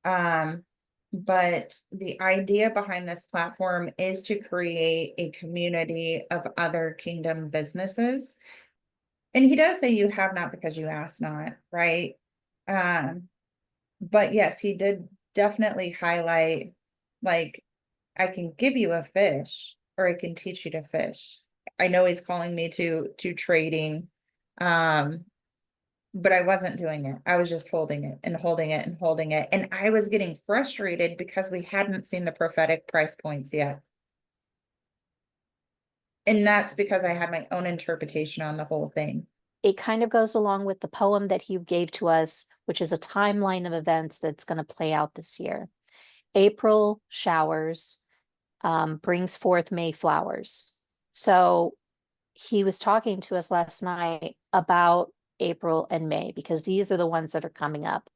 But the idea behind this platform is to create a community of other kingdom businesses. And he does say you have not because you ask not, right? Um, but yes, he did definitely highlight, like, I can give you a fish or I can teach you to fish. I know he's calling me to trading. Um, but I wasn't doing it. I was just holding it and holding it and holding it. And I was getting frustrated because we hadn't seen the prophetic price points yet. And that's because I had my own interpretation on the whole thing. It kind of goes along with the poem that he gave to us, which is a timeline of events that's going to play out this year. April showers brings forth May flowers. So he was talking to us last night about April and May because these are the ones that are coming up.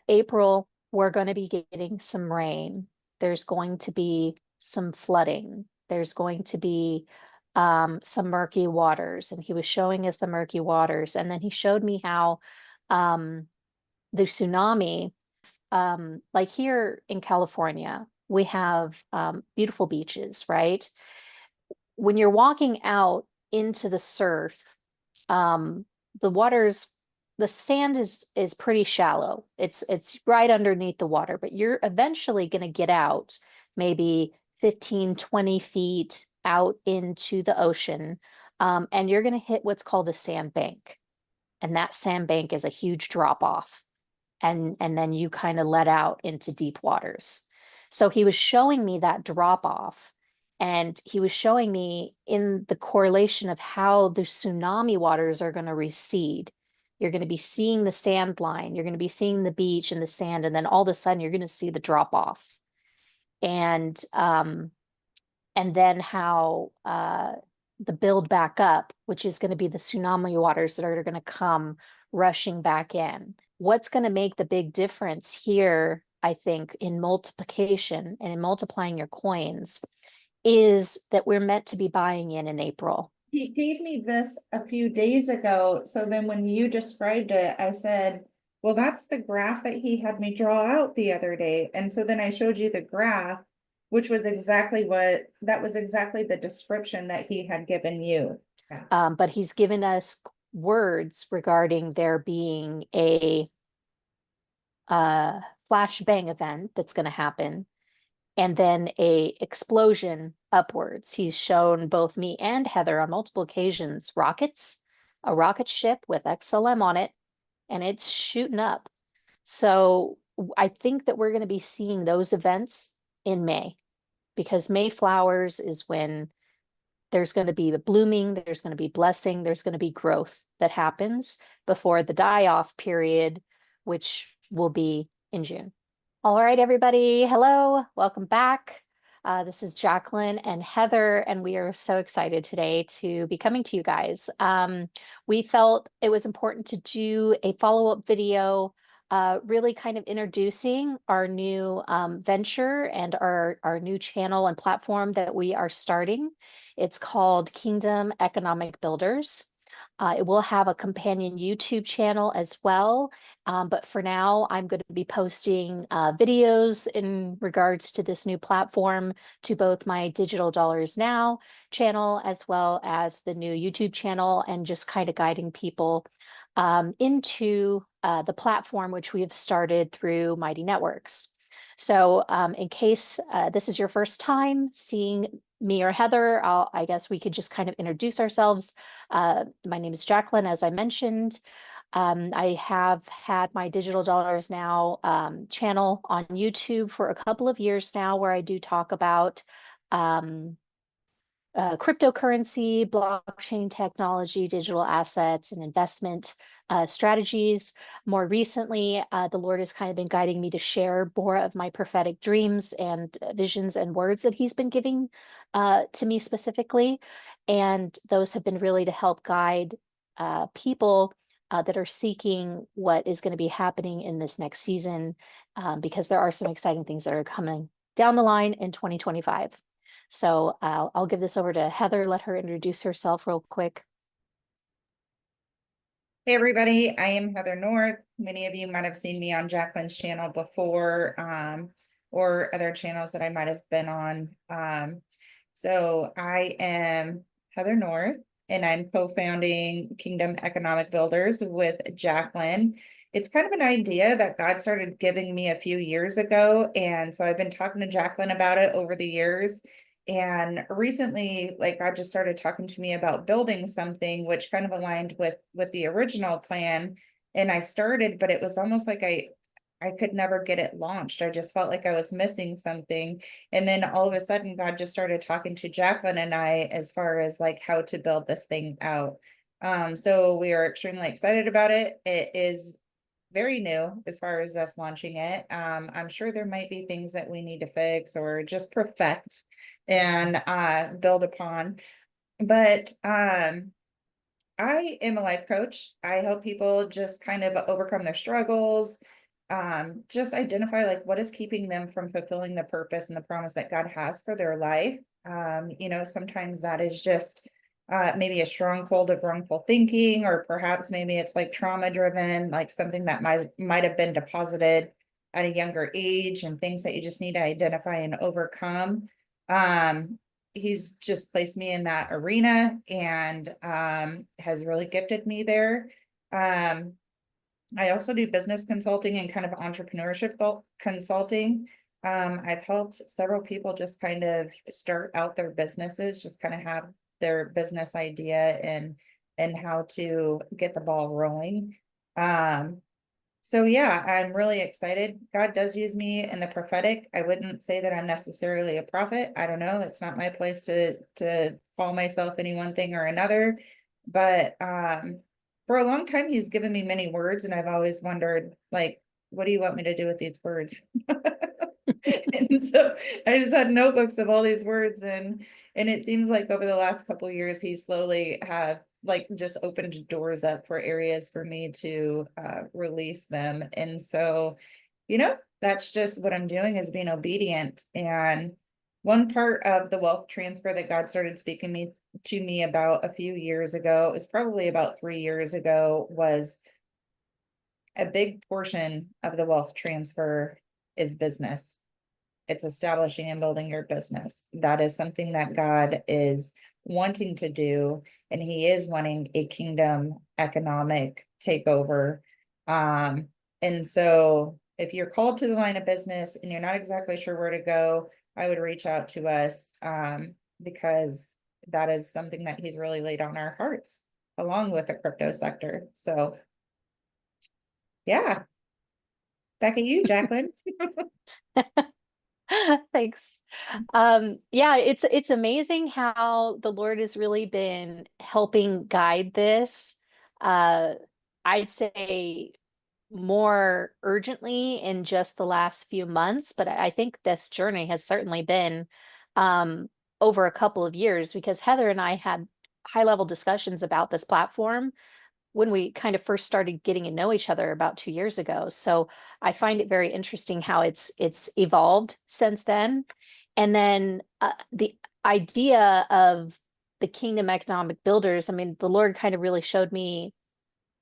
April, we're going to be getting some rain. There's going to be some flooding. There's going to be some murky waters. And he was showing us the murky waters. And then he showed me how the tsunami, like here in California, we have beautiful beaches, right? When you're walking out into the surf, the water's the sand is pretty shallow. It's right underneath the water, but you're eventually going to get out maybe 15, 20 feet out into the ocean, and you're going to hit what's called a sandbank. And that sandbank is a huge drop off. And then you kind of let out into deep waters. So he was showing me that drop off. And he was showing me in the correlation of how the tsunami waters are going to recede. You're going to be seeing the sand line, you're going to be seeing the beach and the sand, and then all of a sudden you're going to see the drop off. And then how the build back up, which is going to be the tsunami waters that are going to come rushing back in. What's going to make the big difference here, I think, in multiplication and in multiplying your coins is that we're meant to be buying in April. He gave me this a few days ago. So then when you described it, I said, well, that's the graph that he had me draw out the other day. And so then I showed you the graph, which was exactly that was exactly the description that he had given you. Yeah. But he's given us words regarding there being a flash bang event that's going to happen and then a explosion upwards. He's shown both me and Heather on multiple occasions rockets, a rocket ship with XLM on it, and it's shooting up. So I think that we're going to be seeing those events in May because May flowers is when there's going to be the blooming, there's going to be blessing, there's going to be growth that happens before the die-off period, which will be in June. All right, everybody. Hello, welcome back. This is Jacqueline and Heather, and we are so excited today to be coming to you guys. We felt it was important to do a follow-up video, really kind of introducing our new venture and our new channel and platform that we are starting. It's called Kingdom Economic Builders. It will have a companion YouTube channel as well. But for now, I'm going to be posting videos in regards to this new platform to both my Digital Dollars Now channel as well as the new YouTube channel, and just kind of guiding people into the platform, which we have started through Mighty Networks. So in case this is your first time seeing me or Heather, I guess we could just kind of introduce ourselves. My name is Jacqueline, as I mentioned. I have had my Digital Dollars Now channel on YouTube for a couple of years now, where I do talk about cryptocurrency, blockchain technology, digital assets, and investment strategies. More recently, the Lord has kind of been guiding me to share more of my prophetic dreams and visions and words that He's been giving to me specifically. And those have been really to help guide people that are seeking what is going to be happening in this next season, because there are some exciting things that are coming down the line in 2025. So I'll give this over to Heather, let her introduce herself real quick. Hey, everybody. I am Heather North. Many of you might have seen me on Jacqueline's channel before, or other channels that I might have been on. So I am Heather North, and I'm co-founding Kingdom Economic Builders with Jacqueline. It's kind of an idea that God started giving me a few years ago. And so I've been talking to Jacqueline about it over the years. And recently, like, God just started talking to me about building something which kind of aligned with the original plan. And I started, but it was almost like I could never get it launched. I just felt like I was missing something. And then all of a sudden, God just started talking to Jacqueline and I as far as like how to build this thing out. So we are extremely excited about it. It is very new as far as us launching it. I'm sure there might be things that we need to fix or just perfect and build upon. But I am a life coach. I help people just kind of overcome their struggles, just identify like what is keeping them from fulfilling the purpose and the promise that God has for their life. Sometimes that is just maybe a stronghold of wrongful thinking, or perhaps maybe it's like trauma driven, like something that might have been deposited at a younger age, and things that you just need to identify and overcome. He's just placed me in that arena and has really gifted me there. I also do business consulting and kind of entrepreneurship consulting. I've helped several people just kind of start out their businesses, just kind of have their business idea and how to get the ball rolling. So yeah, I'm really excited. God does use me in the prophetic. I wouldn't say that I'm necessarily a prophet. I don't know. It's not my place to call myself any one thing or another. But for a long time, he's given me many words, and I've always wondered, like, what do you want me to do with these words? And so I just had notebooks of all these words, and it seems like over the last couple of years, he slowly have like just opened doors up for areas for me to release them. And so, that's just what I'm doing, is being obedient. And one part of the wealth transfer that God started speaking to me about a few years ago, is probably about 3 years ago, was a big portion of the wealth transfer is business. It's establishing and building your business. That is something that God is wanting to do, and he is wanting a kingdom economic takeover. And so if you're called to the line of business and you're not exactly sure where to go, I would reach out to us, because that is something that he's really laid on our hearts, along with the crypto sector. So yeah, back at you, Jacqueline. Thanks. Yeah, it's amazing how the Lord has really been helping guide this. I'd say more urgently in just the last few months, but I think this journey has certainly been over a couple of years, because Heather and I had high level discussions about this platform when we kind of first started getting to know each other about 2 years ago. So I find it very interesting how it's evolved since then. And then the idea of the Kingdom Economic Builders, I mean, the Lord kind of really showed me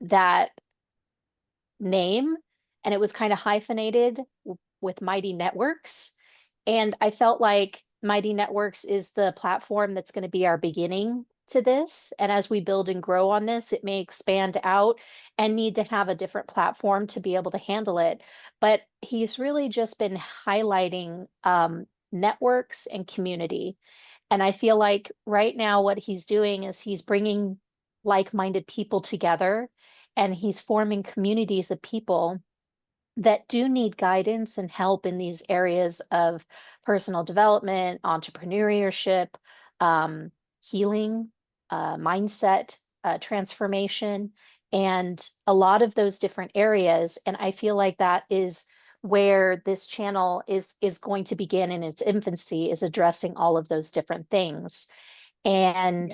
that name, and it was kind of hyphenated with Mighty Networks. And I felt like Mighty Networks is the platform that's going to be our beginning to this. And as we build and grow on this, it may expand out and need to have a different platform to be able to handle it. But he's really just been highlighting networks and community. And I feel like right now what he's doing is he's bringing like-minded people together, and he's forming communities of people that do need guidance and help in these areas of personal development, entrepreneurship, healing, mindset, transformation, and a lot of those different areas. And I feel like that is where this channel is going to begin in its infancy, is addressing all of those different things. And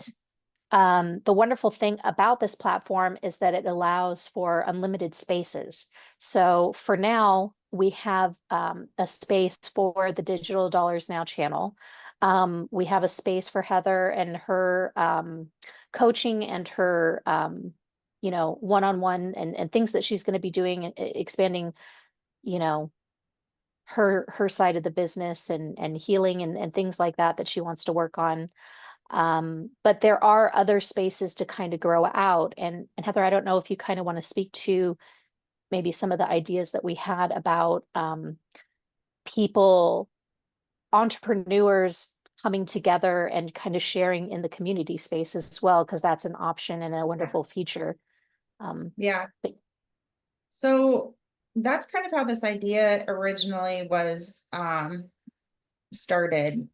the wonderful thing about this platform is that it allows for unlimited spaces. So for now, we have a space for the Digital Dollars Now channel. We have a space for Heather and her coaching and her one-on-one and things that she's going to be doing, expanding, you know, her side of the business and healing and things like that she wants to work on. But there are other spaces to kind of grow out. And Heather, I don't know if you kind of want to speak to maybe some of the ideas that we had about people, entrepreneurs coming together and kind of sharing in the community space as well, because that's an option and a wonderful feature. Yeah. But So that's kind of how this idea originally was started.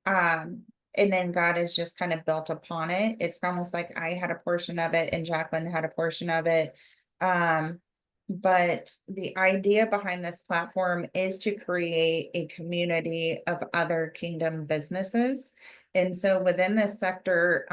And then God has just kind of built upon it. It's almost like I had a portion of it and Jacqueline had a portion of it. But the idea behind this platform is to create a community of other kingdom businesses. And so within this sector,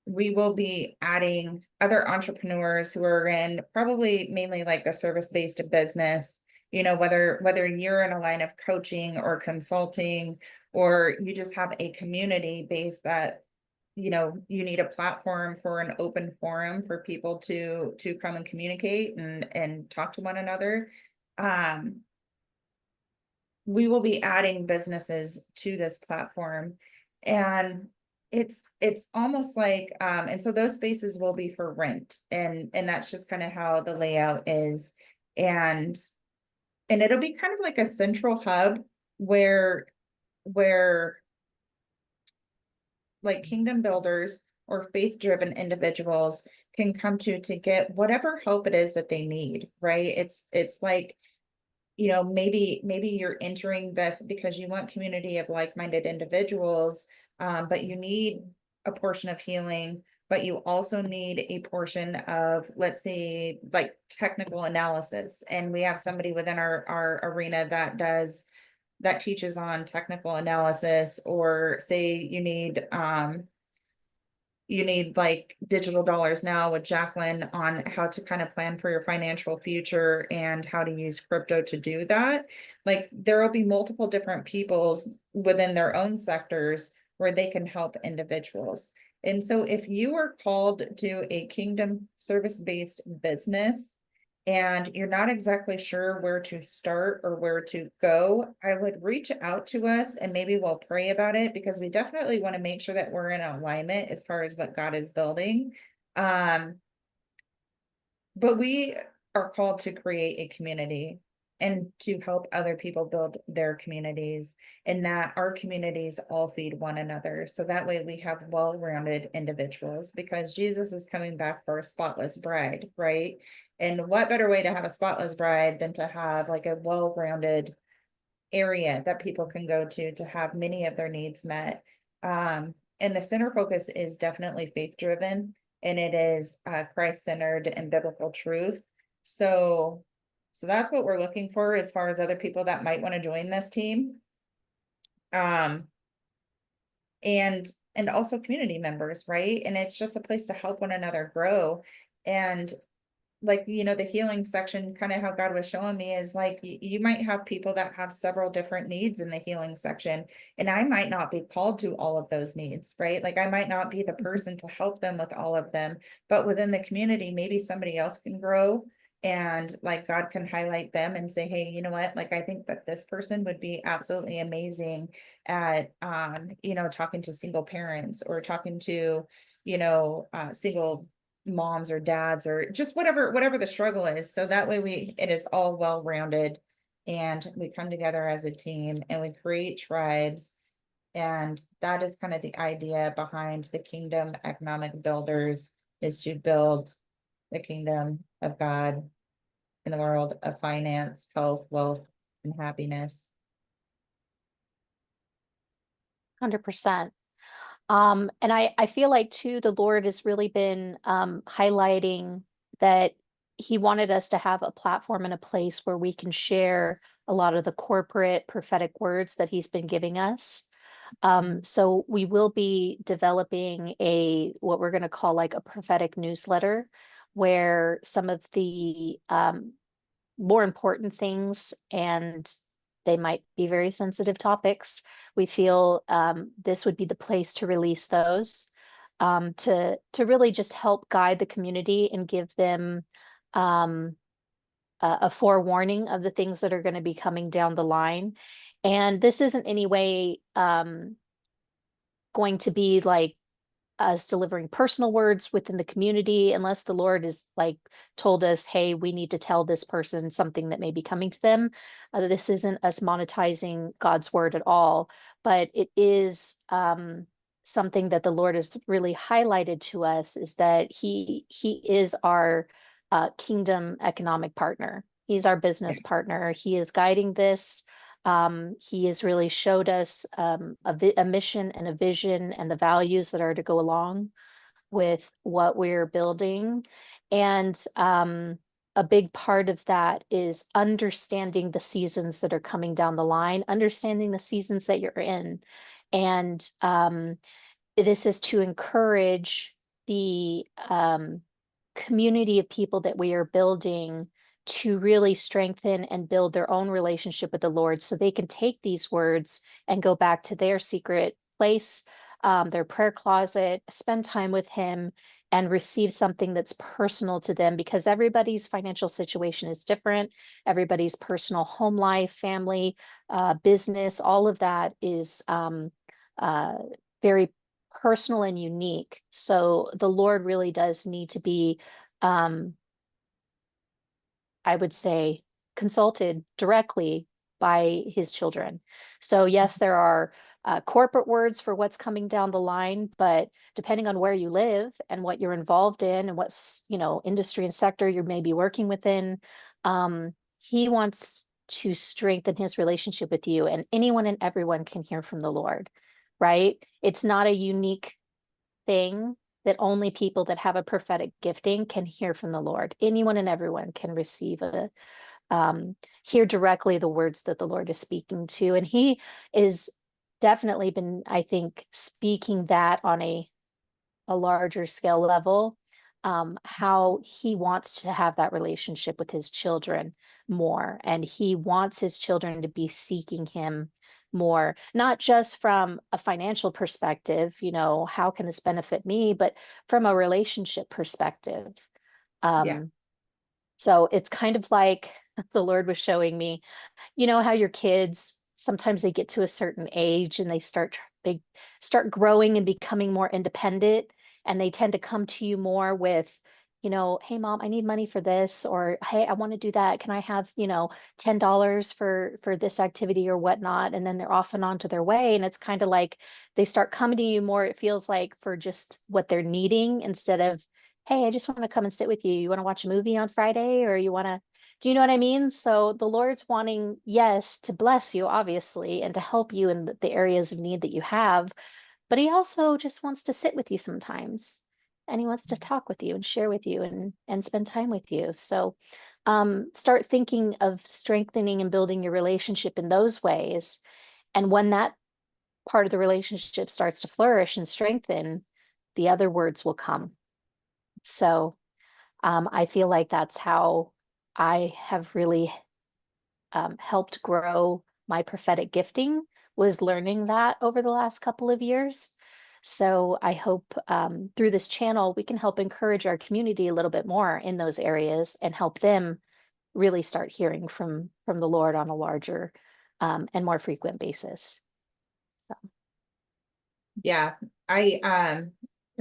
we will be adding other entrepreneurs who are in probably mainly like a service-based business, whether you're in a line of coaching or consulting, or you just have a community base that, you need a platform for an open forum for people to come and communicate and talk to one another. We will be adding businesses to this platform, and it's almost like and so those spaces will be for rent, and that's just kind of how the layout is. And it'll be kind of like a central hub where like kingdom builders or faith-driven individuals can come to get whatever help it is that they need, right? It's like, maybe you're entering this because you want community of like-minded individuals, but you need a portion of healing, but you also need a portion of, let's say, like technical analysis. And we have somebody within our arena that teaches on technical analysis, or say you need like digital dollars now with Jacqueline on how to kind of plan for your financial future and how to use crypto to do that. Like there will be multiple different peoples within their own sectors where they can help individuals. And so if you are called to a kingdom service-based business and you're not exactly sure where to start or where to go, I would reach out to us and maybe we'll pray about it, because we definitely want to make sure that we're in alignment as far as what God is building. But we are called to create a community and to help other people build their communities, and that our communities all feed one another. So that way we have well-rounded individuals, because Jesus is coming back for a spotless bride, right? And what better way to have a spotless bride than to have like a well-rounded area that people can go to have many of their needs met. And the center focus is definitely faith-driven, and it is Christ-centered and biblical truth. So that's what we're looking for as far as other people that might want to join this team. And also community members, right? And it's just a place to help one another grow. And like, the healing section, kind of how God was showing me is like, you might have people that have several different needs in the healing section, and I might not be called to all of those needs, right? Like I might not be the person to help them with all of them, but within the community, maybe somebody else can grow, and like God can highlight them and say, hey, you know what, like I think that this person would be absolutely amazing at talking to single parents, or talking to single moms or dads, or just whatever the struggle is. So that way it is all well-rounded, and we come together as a team and we create tribes. And that is kind of the idea behind the Kingdom Economic Builders, is to build the kingdom of God in the world of finance, health, wealth, and happiness. 100%. And I feel like too, the Lord has really been highlighting that he wanted us to have a platform and a place where we can share a lot of the corporate prophetic words that he's been giving us. So we will be developing what we're going to call like a prophetic newsletter, where some of the more important things, and they might be very sensitive topics, we feel this would be the place to release those. to really just help guide the community and give them a forewarning of the things that are going to be coming down the line. And this isn't any way going to be like us delivering personal words within the community unless the Lord is like told us, hey, we need to tell this person something that may be coming to them. This isn't us monetizing God's word at all, but it is something that the Lord has really highlighted to us, is that he is our kingdom economic partner. He's our business partner. He is guiding this. He has really showed us a mission and a vision and the values that are to go along with what we're building. And a big part of that is understanding the seasons that are coming down the line, understanding the seasons that you're in. And this is to encourage the community of people that we are building to really strengthen and build their own relationship with the Lord, so they can take these words and go back to their secret place, their prayer closet, spend time with Him, and receive something that's personal to them, because everybody's financial situation is different. Everybody's personal home life, family, business, all of that is very personal and unique. So the Lord really does need to be, I would say, consulted directly by His children. So yes, there are corporate words for what's coming down the line, but depending on where you live and what you're involved in and what's, industry and sector you may be working within, He wants to strengthen His relationship with you, and anyone and everyone can hear from the Lord, right? It's not a unique thing that only people that have a prophetic gifting can hear from the Lord. Anyone and everyone can receive hear directly the words that the Lord is speaking to. And He is definitely been, I think, speaking that on a larger scale level, how He wants to have that relationship with His children more. And He wants His children to be seeking Him more, not just from a financial perspective, how can this benefit me, but from a relationship perspective. Yeah. So it's kind of like the Lord was showing me, how your kids, sometimes they get to a certain age and they start growing and becoming more independent, and they tend to come to you more with, hey mom, I need money for this, or hey, I want to do that. Can I have, $10 for this activity or whatnot? And then they're off and on to their way. And it's kind of like they start coming to you more, it feels like, for just what they're needing, instead of, hey, I just want to come and sit with you. You want to watch a movie on Friday, or you want to, do you know what I mean? So the Lord's wanting, yes, to bless you, obviously, and to help you in the areas of need that you have, but He also just wants to sit with you sometimes. And He wants to talk with you and share with you and spend time with you. So start thinking of strengthening and building your relationship in those ways. And when that part of the relationship starts to flourish and strengthen, the other words will come. So I feel like that's how I have really helped grow my prophetic gifting, was learning that over the last couple of years. So I hope through this channel, we can help encourage our community a little bit more in those areas and help them really start hearing from the Lord on a larger and more frequent basis. So. Yeah,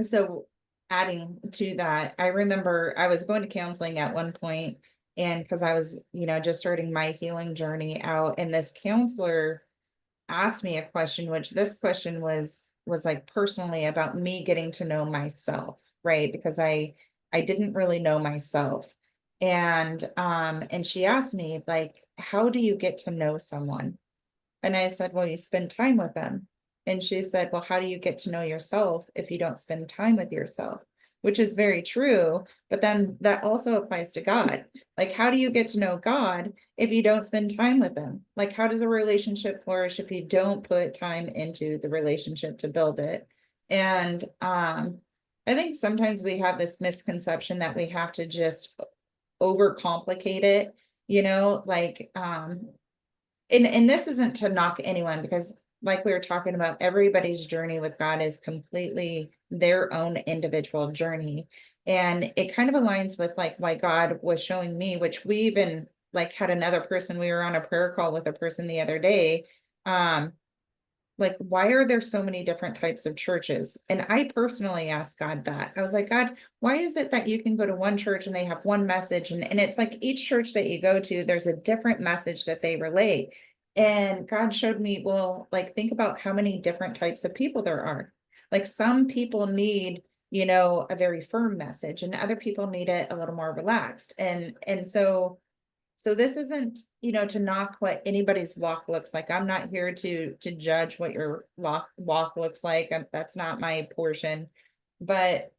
so adding to that, I remember I was going to counseling at one point, and because I was, just starting my healing journey out, and this counselor asked me a question, which this question was like personally about me getting to know myself, right? Because I didn't really know myself. And she asked me, like, how do you get to know someone? And I said, well, you spend time with them. And she said, well, how do you get to know yourself if you don't spend time with yourself? Which is very true. But then that also applies to God. Like, how do you get to know God if you don't spend time with Him? Like, how does a relationship flourish if you don't put time into the relationship to build it? And I think sometimes we have this misconception that we have to just overcomplicate it, like and this isn't to knock anyone, because like we were talking about, everybody's journey with God is completely their own individual journey. And it kind of aligns with like why God was showing me, which we even like had another person, we were on a prayer call with a person the other day. Like, why are there so many different types of churches? And I personally asked God that. I was like, God, why is it that you can go to one church and they have one message? And it's like each church that you go to, there's a different message that they relate. And God showed me, well, like, think about how many different types of people there are. Like, some people need, a very firm message, and other people need it a little more relaxed. And so this isn't, to knock what anybody's walk looks like. I'm not here to judge what your walk looks like. That's not my portion. But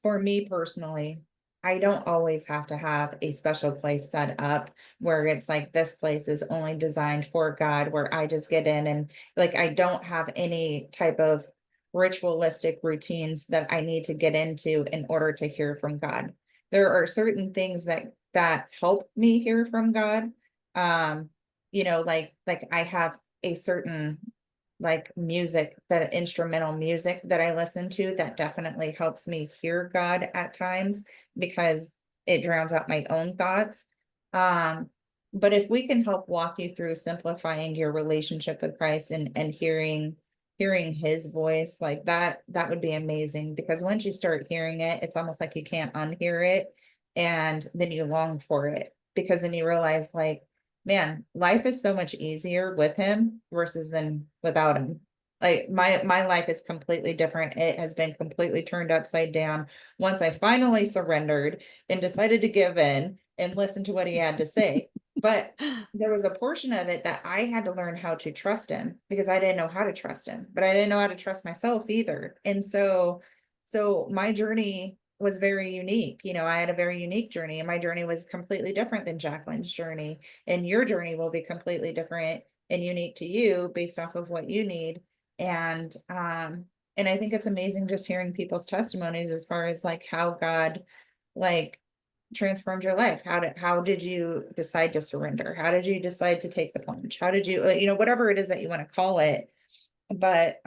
for me personally, I don't always have to have a special place set up where it's like this place is only designed for God, where I just get in and like I don't have any type of ritualistic routines that I need to get into in order to hear from God. There are certain things that help me hear from God. Like I have a certain like music, that instrumental music that I listen to that definitely helps me hear God at times because it drowns out my own thoughts. Um, but if we can help walk you through simplifying your relationship with Christ and hearing his voice, like that would be amazing, because once you start hearing it, it's almost like you can't unhear it, and then you long for it, because then you realize like, man, life is so much easier with him versus than without him. Like my life is completely different. It has been completely turned upside down once I finally surrendered and decided to give in and listen to what he had to say. But there was a portion of it that I had to learn how to trust him, because I didn't know how to trust him, but I didn't know how to trust myself either. And so my journey was very unique. I had a very unique journey, and my journey was completely different than Jacqueline's journey. And your journey will be completely different and unique to you based off of what you need. And I think it's amazing just hearing people's testimonies as far as like how God like transformed your life. How did you decide to surrender? How did you decide to take the plunge? How did you, like, whatever it is that you want to call it. But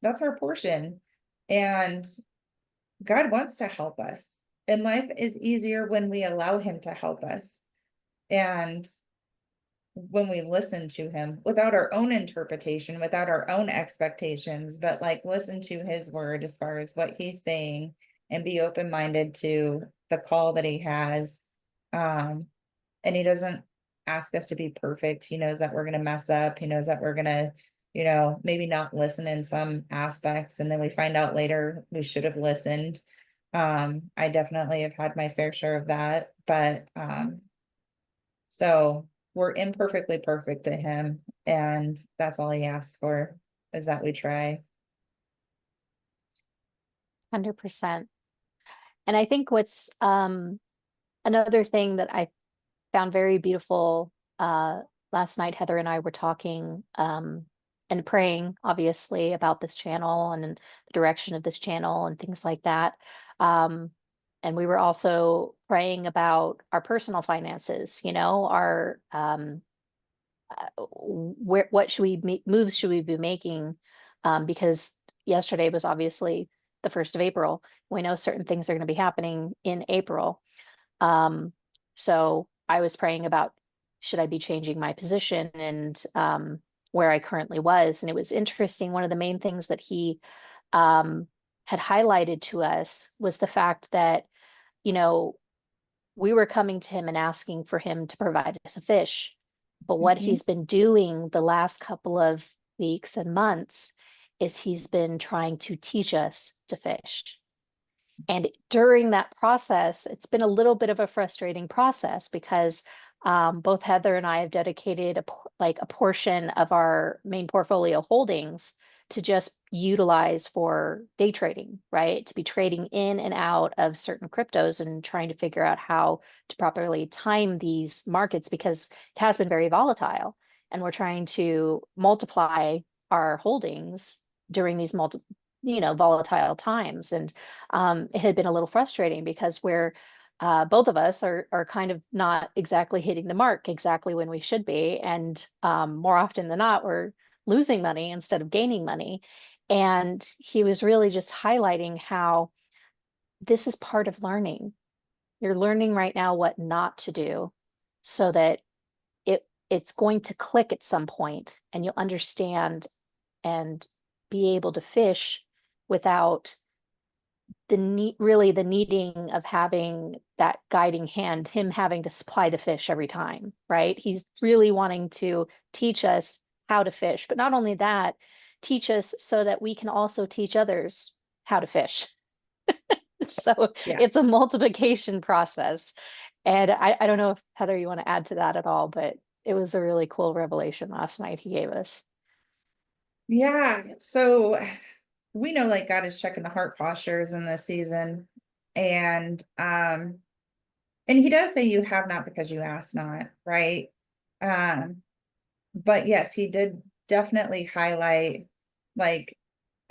that's our portion. And God wants to help us. And life is easier when we allow him to help us. And when we listen to him without our own interpretation, without our own expectations, but like listen to his word as far as what he's saying, and be open-minded to the call that he has. And he doesn't ask us to be perfect. He knows that we're going to mess up. He knows that we're going to, maybe not listen in some aspects. And then we find out later we should have listened. I definitely have had my fair share of that, but so we're imperfectly perfect to him, and that's all he asks for, is that we try. 100%. And I think what's another thing that I found very beautiful, last night, Heather and I were talking and praying, obviously, about this channel and the direction of this channel and things like that. And we were also praying about our personal finances, our what should we moves should we be making? Because yesterday was obviously the 1st of April. We know certain things are going to be happening in April. So I was praying about, should I be changing my position and where I currently was. And it was interesting. One of the main things that he had highlighted to us was the fact that, we were coming to him and asking for him to provide us a fish. But what Mhm. he's been doing the last couple of weeks and months is he's been trying to teach us to fish. And during that process, it's been a little bit of a frustrating process because both Heather and I have dedicated a portion of our main portfolio holdings to just utilize for day trading, right? To be trading in and out of certain cryptos and trying to figure out how to properly time these markets, because it has been very volatile. And we're trying to multiply our holdings during these volatile times. And it had been a little frustrating because we're both of us are kind of not exactly hitting the mark exactly when we should be. And more often than not, we're losing money instead of gaining money. And he was really just highlighting how this is part of learning. You're learning right now what not to do so that it's going to click at some point and you'll understand and be able to fish without the need, really the needing of having that guiding hand, him having to supply the fish every time, right? He's really wanting to teach us how to fish, but not only that, teach us so that we can also teach others how to fish. So Yeah. it's a multiplication process. And I don't know if Heather, you want to add to that at all, but it was a really cool revelation last night he gave us. Yeah. So we know like God is checking the heart postures in this season. And he does say you have not because you ask not, right? Um, but yes, he did definitely highlight like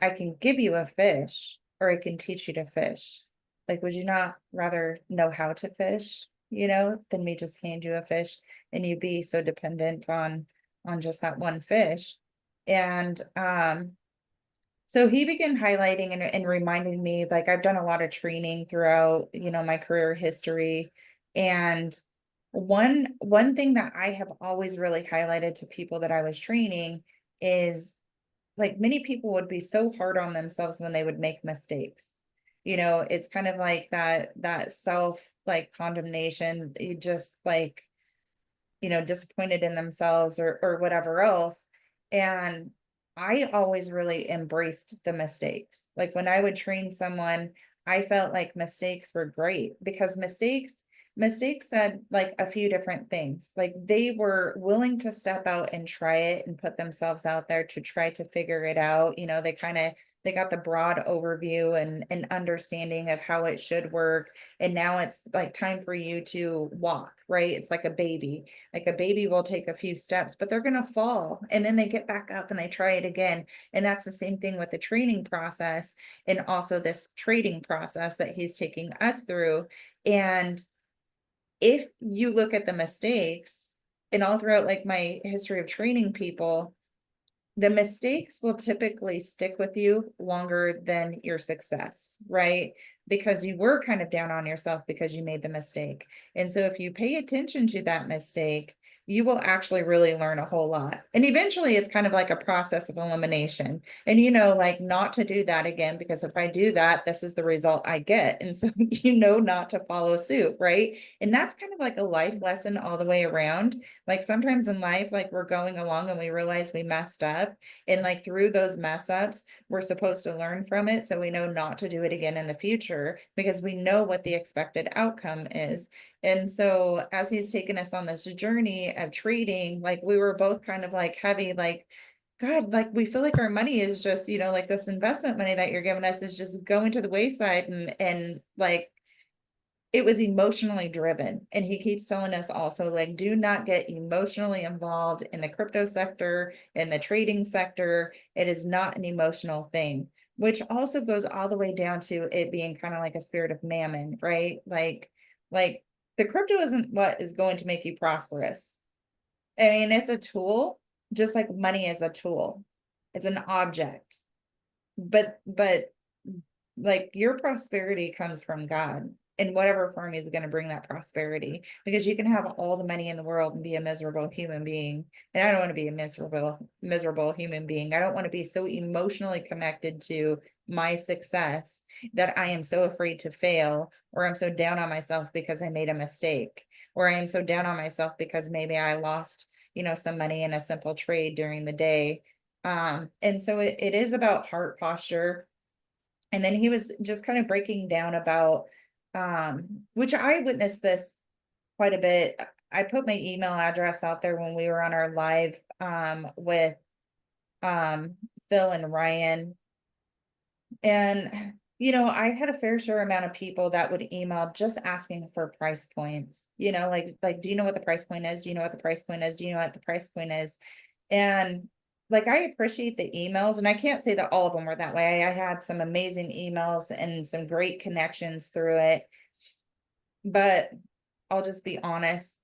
I can give you a fish or I can teach you to fish. Like, would you not rather know how to fish, than me just hand you a fish and you be so dependent on just that one fish? And so he began highlighting and reminding me, like I've done a lot of training throughout, my career history. And one thing that I have always really highlighted to people that I was training is like many people would be so hard on themselves when they would make mistakes. It's kind of like that self like condemnation, you just like, disappointed in themselves or whatever else. And I always really embraced the mistakes. Like when I would train someone, I felt like mistakes were great because mistakes said like a few different things. Like they were willing to step out and try it and put themselves out there to try to figure it out. They got the broad overview and understanding of how it should work. And now it's like time for you to walk, right? It's like a baby. Like a baby will take a few steps, but they're going to fall and then they get back up and they try it again. And that's the same thing with the training process and also this trading process that he's taking us through. And if you look at the mistakes and all throughout like my history of training people, the mistakes will typically stick with you longer than your success, right? Because you were kind of down on yourself because you made the mistake. And so if you pay attention to that mistake, you will actually really learn a whole lot. And eventually it's kind of like a process of elimination. And like not to do that again, because if I do that, this is the result I get. And so not to follow suit, right? And that's kind of like a life lesson all the way around. Like sometimes in life, like we're going along and we realize we messed up. And like through those mess ups, we're supposed to learn from it. So we know not to do it again in the future because we know what the expected outcome is. And so as he's taken us on this journey of trading, like we were both kind of like heavy, like, God, like we feel like our money is just, like this investment money that you're giving us is just going to the wayside and like it was emotionally driven. And he keeps telling us also, like, do not get emotionally involved in the crypto sector, in the trading sector. It is not an emotional thing, which also goes all the way down to it being kind of like a spirit of mammon, right? Like the crypto isn't what is going to make you prosperous. I mean, it's a tool, just like money is a tool. It's an object. But like your prosperity comes from God in whatever form he's going to bring that prosperity, because you can have all the money in the world and be a miserable human being. And I don't want to be a miserable human being. I don't want to be so emotionally connected to my success that I am so afraid to fail, or I'm so down on myself because I made a mistake, or I am so down on myself because maybe I lost, some money in a simple trade during the day. And so it is about heart posture. And then he was just kind of breaking down about, which I witnessed this quite a bit. I put my email address out there when we were on our live, with, Phil and Ryan. And, I had a fair share amount of people that would email just asking for price points, like, do you know what the price point is? Do you know what the price point is? Do you know what the price point is? And like, I appreciate the emails, and I can't say that all of them were that way. I had some amazing emails and some great connections through it. but I'll just be honest,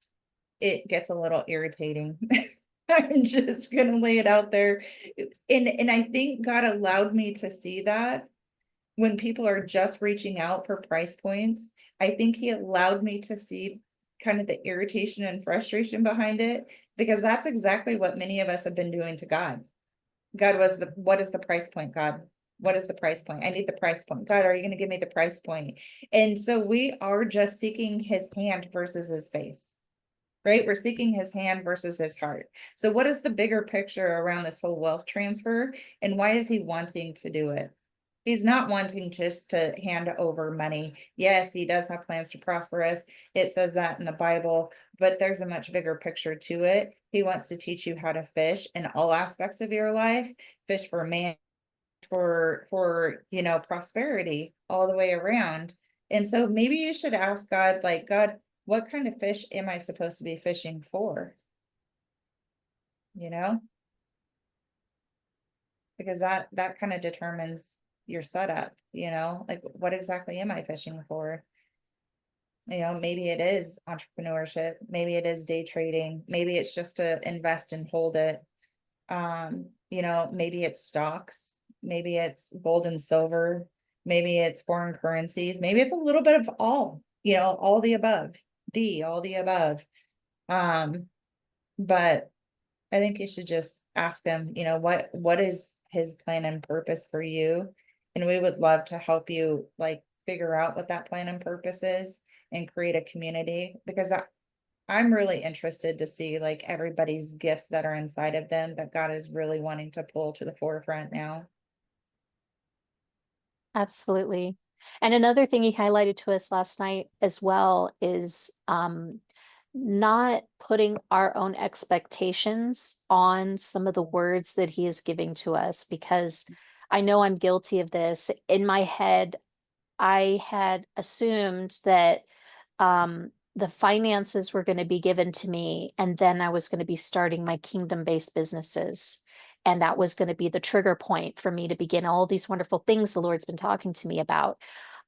it gets a little irritating. I'm just gonna lay it out there. And I think God allowed me to see that when people are just reaching out for price points. I think he allowed me to see kind of the irritation and frustration behind it, because that's exactly what many of us have been doing to God. God was what is the price point, God? What is the price point? I need the price point. God, are you going to give me the price point? And so we are just seeking his hand versus his face, right? We're seeking his hand versus his heart. So what is the bigger picture around this whole wealth transfer, and why is he wanting to do it? He's not wanting just to hand over money. Yes, he does have plans to prosper us. It says that in the Bible, but there's a much bigger picture to it. He wants to teach you how to fish in all aspects of your life, fish for man, for prosperity all the way around. And so maybe you should ask God, like, God, what kind of fish am I supposed to be fishing for? You know, because that kind of determines your setup, like what exactly am I fishing for? Maybe it is entrepreneurship, maybe it is day trading, maybe it's just to invest and hold it. Maybe it's stocks, maybe it's gold and silver, maybe it's foreign currencies, maybe it's a little bit of all the above, all the above. But I think you should just ask him, what is his plan and purpose for you? And we would love to help you like figure out what that plan and purpose is and create a community, because I'm really interested to see like everybody's gifts that are inside of them that God is really wanting to pull to the forefront now. Absolutely. And another thing he highlighted to us last night as well is not putting our own expectations on some of the words that he is giving to us, because I know I'm guilty of this. In my head, I had assumed that the finances were going to be given to me, and then I was going to be starting my kingdom-based businesses. And that was going to be the trigger point for me to begin all these wonderful things the Lord's been talking to me about.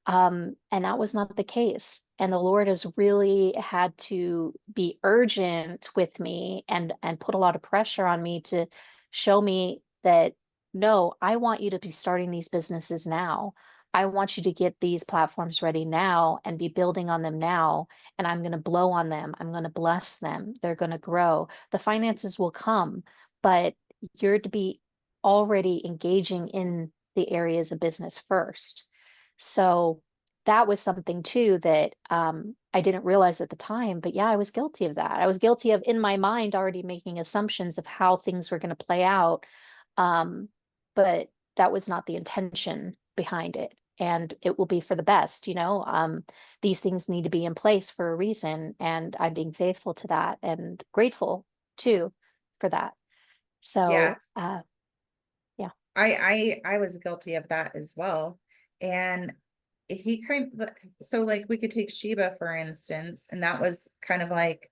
And that was not the case. And the Lord has really had to be urgent with me and put a lot of pressure on me to show me that, no, I want you to be starting these businesses now. I want you to get these platforms ready now and be building on them now. And I'm going to blow on them. I'm going to bless them. They're going to grow. The finances will come, but you're to be already engaging in the areas of business first. So that was something too that I didn't realize at the time, but yeah, I was guilty of that. I was guilty of, in my mind, already making assumptions of how things were going to play out. But that was not the intention behind it. And it will be for the best, these things need to be in place for a reason. And I'm being faithful to that and grateful too for that. So, Yes. yeah. I was guilty of that as well. And he so like we could take Shiba, for instance, and that was kind of like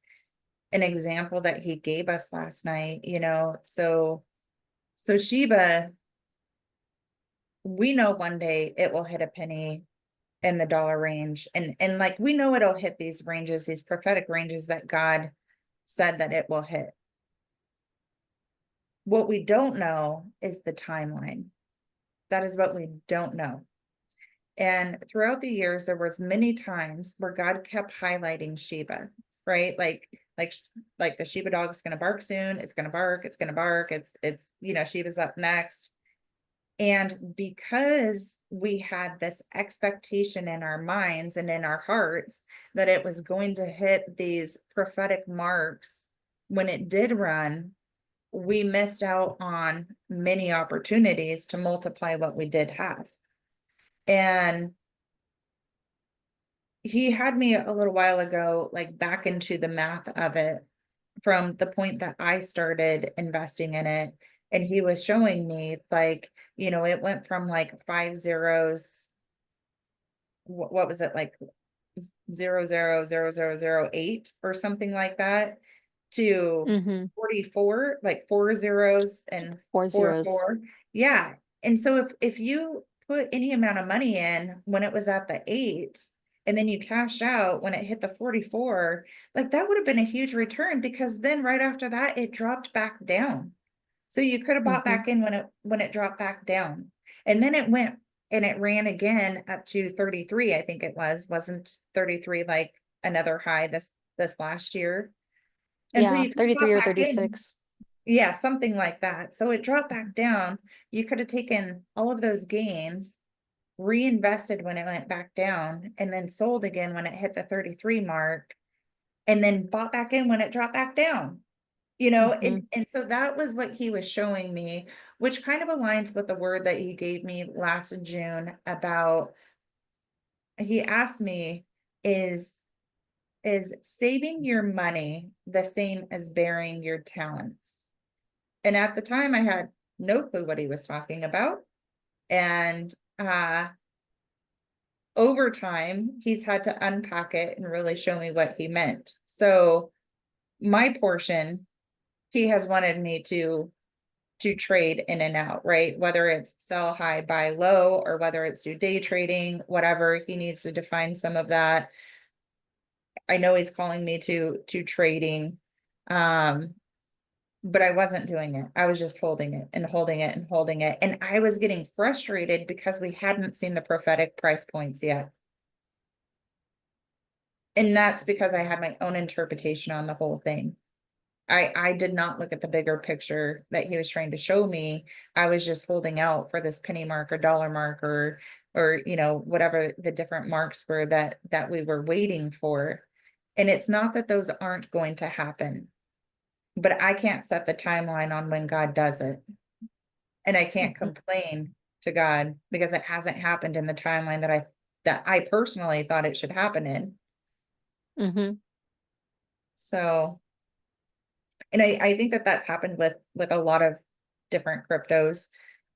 an example that he gave us last night, so Shiba, we know one day it will hit a penny in the dollar range. And like we know it'll hit these ranges, these prophetic ranges that God said that it will hit. What we don't know is the timeline. That is what we don't know. And throughout the years, there was many times where God kept highlighting Shiba, right? Like the Shiba dog is going to bark soon. It's going to bark. It's going to bark. Shiba's up next. And because we had this expectation in our minds and in our hearts that it was going to hit these prophetic marks when it did run, we missed out on many opportunities to multiply what we did have. And he had me a little while ago, like back into the math of it from the point that I started investing in it. And he was showing me like, it went from like 5 zeros. What was it, like 0.000008 or something like that, to Mm-hmm. 44, like 4 zeros and 4 zeros. 4. Yeah. And so if you put any amount of money in when it was at the 8, and then you cash out when it hit the 44, like that would have been a huge return, because then right after that, it dropped back down. So you could have bought Mhm. back in when it dropped back down. And then it went and it ran again up to 33, I think it was. Wasn't 33 like another high this last year? And so Yeah, you could have 33 bought or back in. 36. Yeah, something like that. So it dropped Mhm. back down. You could have taken all of those gains, reinvested when it went back down, and then sold again when it hit the 33 mark, and then bought back in when it dropped back down. Mhm. And so that was what he was showing me, which kind of aligns with the word that he gave me last June about, he asked me, is is saving your money the same as bearing your talents? And at the time I had no clue what he was talking about. And over time, he's had to unpack it and really show me what he meant. So my portion, he has wanted me to trade in and out, right? Whether it's sell high, buy low, or whether it's do day trading, whatever, he needs to define some of that. I know he's calling me to trading. But I wasn't doing it. I was just holding it and holding it and holding it. And I was getting frustrated because we hadn't seen the prophetic price points yet. And that's because I had my own interpretation on the whole thing. I did not look at the bigger picture that he was trying to show me. I was just holding out for this penny mark or dollar mark or whatever the different marks were that we were waiting for. And it's not that those aren't going to happen, but I can't set the timeline on when God does it. And I can't Mhm. complain to God because it hasn't happened in the timeline that I personally thought it should happen in. Mhm. So, and I think that that's happened with a lot of different cryptos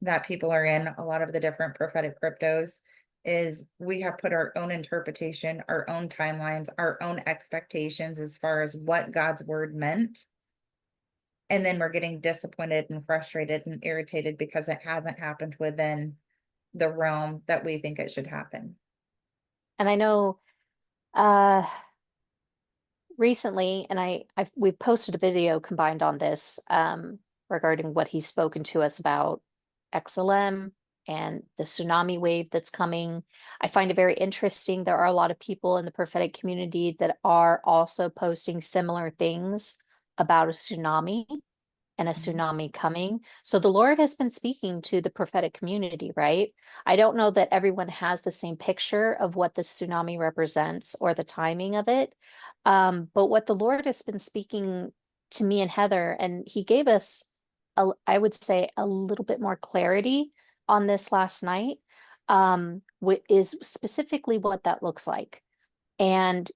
that people are in, a lot of the different prophetic cryptos, is we have put our own interpretation, our own timelines, our own expectations as far as what God's word meant. And then we're getting disappointed and frustrated and irritated because it hasn't happened within the realm that we think it should happen. And I know uh recently, and we posted a video combined on this regarding what he's spoken to us about XLM and the tsunami wave that's coming. I find it very interesting. There are a lot of people in the prophetic community that are also posting similar things about a tsunami and a Mhm. tsunami coming. So the Lord has been speaking to the prophetic community, right? I don't know that everyone has the same picture of what the tsunami represents or the timing of it. But what the Lord has been speaking to me and Heather, and he gave us, I would say, a little bit more clarity on this last night, is specifically what that looks like. And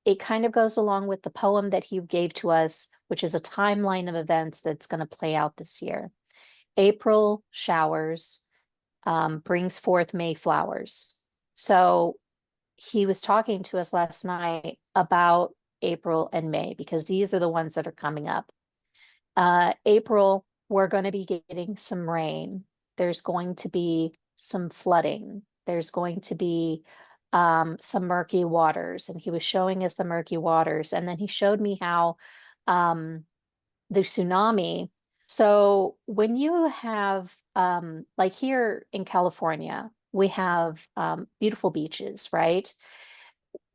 it kind of goes along with the poem that he gave to us, which is a timeline of events that's going to play out this year. April showers brings forth May flowers. So he was talking to us last night about April and May because these are the ones that are coming up. April, we're going to be getting some rain. There's going to be some flooding. There's going to be some murky waters. And he was showing us the murky waters. And then he showed me how the tsunami. So when you have, like here in California, we have beautiful beaches, right?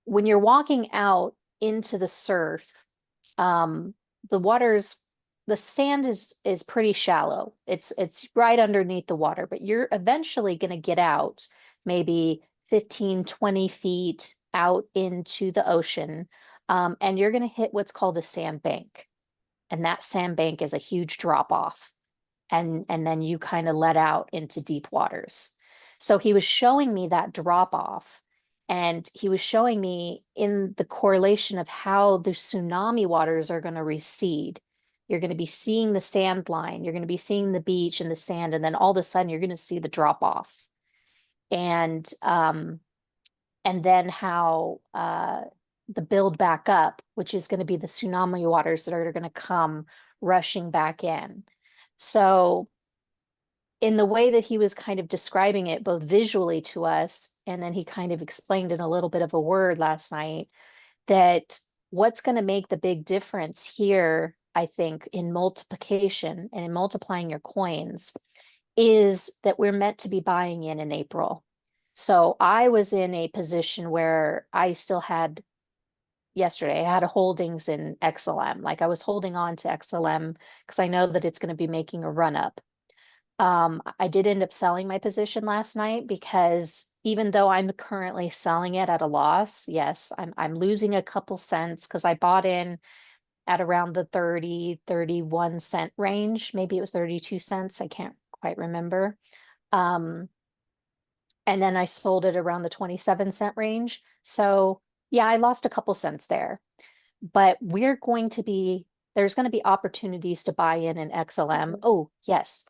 When you're walking out into the surf, um, the water's the sand is pretty shallow. It's right underneath the water, but you're eventually going to get out maybe 15, 20 feet out into the ocean, and you're going to hit what's called a sandbank. And that sandbank is a huge drop off. And then you kind of let out into deep waters. So he was showing me that drop off. And he was showing me in the correlation of how the tsunami waters are going to recede. You're going to be seeing the sand line, you're going to be seeing the beach and the sand, and then all of a sudden you're going to see the drop off. And then how the build back up, which is going to be the tsunami waters that are going to come rushing back in. So in the way that he was kind of describing it both visually to us, and then he kind of explained in a little bit of a word last night, that what's going to make the big difference here, I think, in multiplication and in multiplying your coins is that we're meant to be buying in April. So I was in a position where I still had yesterday, I had a holdings in XLM. Like I was holding on to XLM because I know that it's going to be making a run up. I did end up selling my position last night because even though I'm currently selling it at a loss, yes, I'm losing a couple cents because I bought in at around the 30, 31 cent range. Maybe it was 32 cents. I can't quite remember. And then I sold it around the 27 cent range. So yeah, I lost a couple cents there. But there's going to be opportunities to buy in XLM. Oh, yes.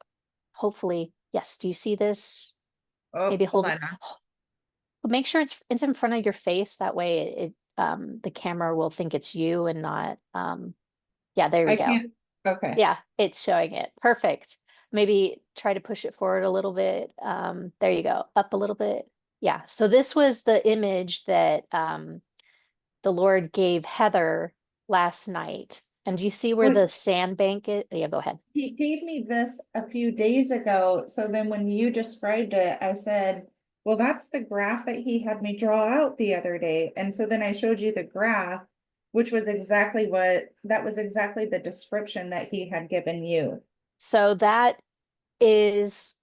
Hopefully, yes. Do you see this? Oh, Maybe hold hold it. on. Make sure it's in front of your face. That way the camera will think it's you and not yeah, there we I go. can't, okay. Yeah, it's showing it. Perfect. Maybe try to push it forward a little bit. There you go. Up a little bit. Yeah. So this was the image that the Lord gave Heather last night. And do you see where Well, the sandbank is? Yeah, go ahead. he gave me this a few days ago, so then when you described it, I said, well, that's the graph that he had me draw out the other day, and so then I showed you the graph, which was exactly that was exactly the description that he had given you. So that is,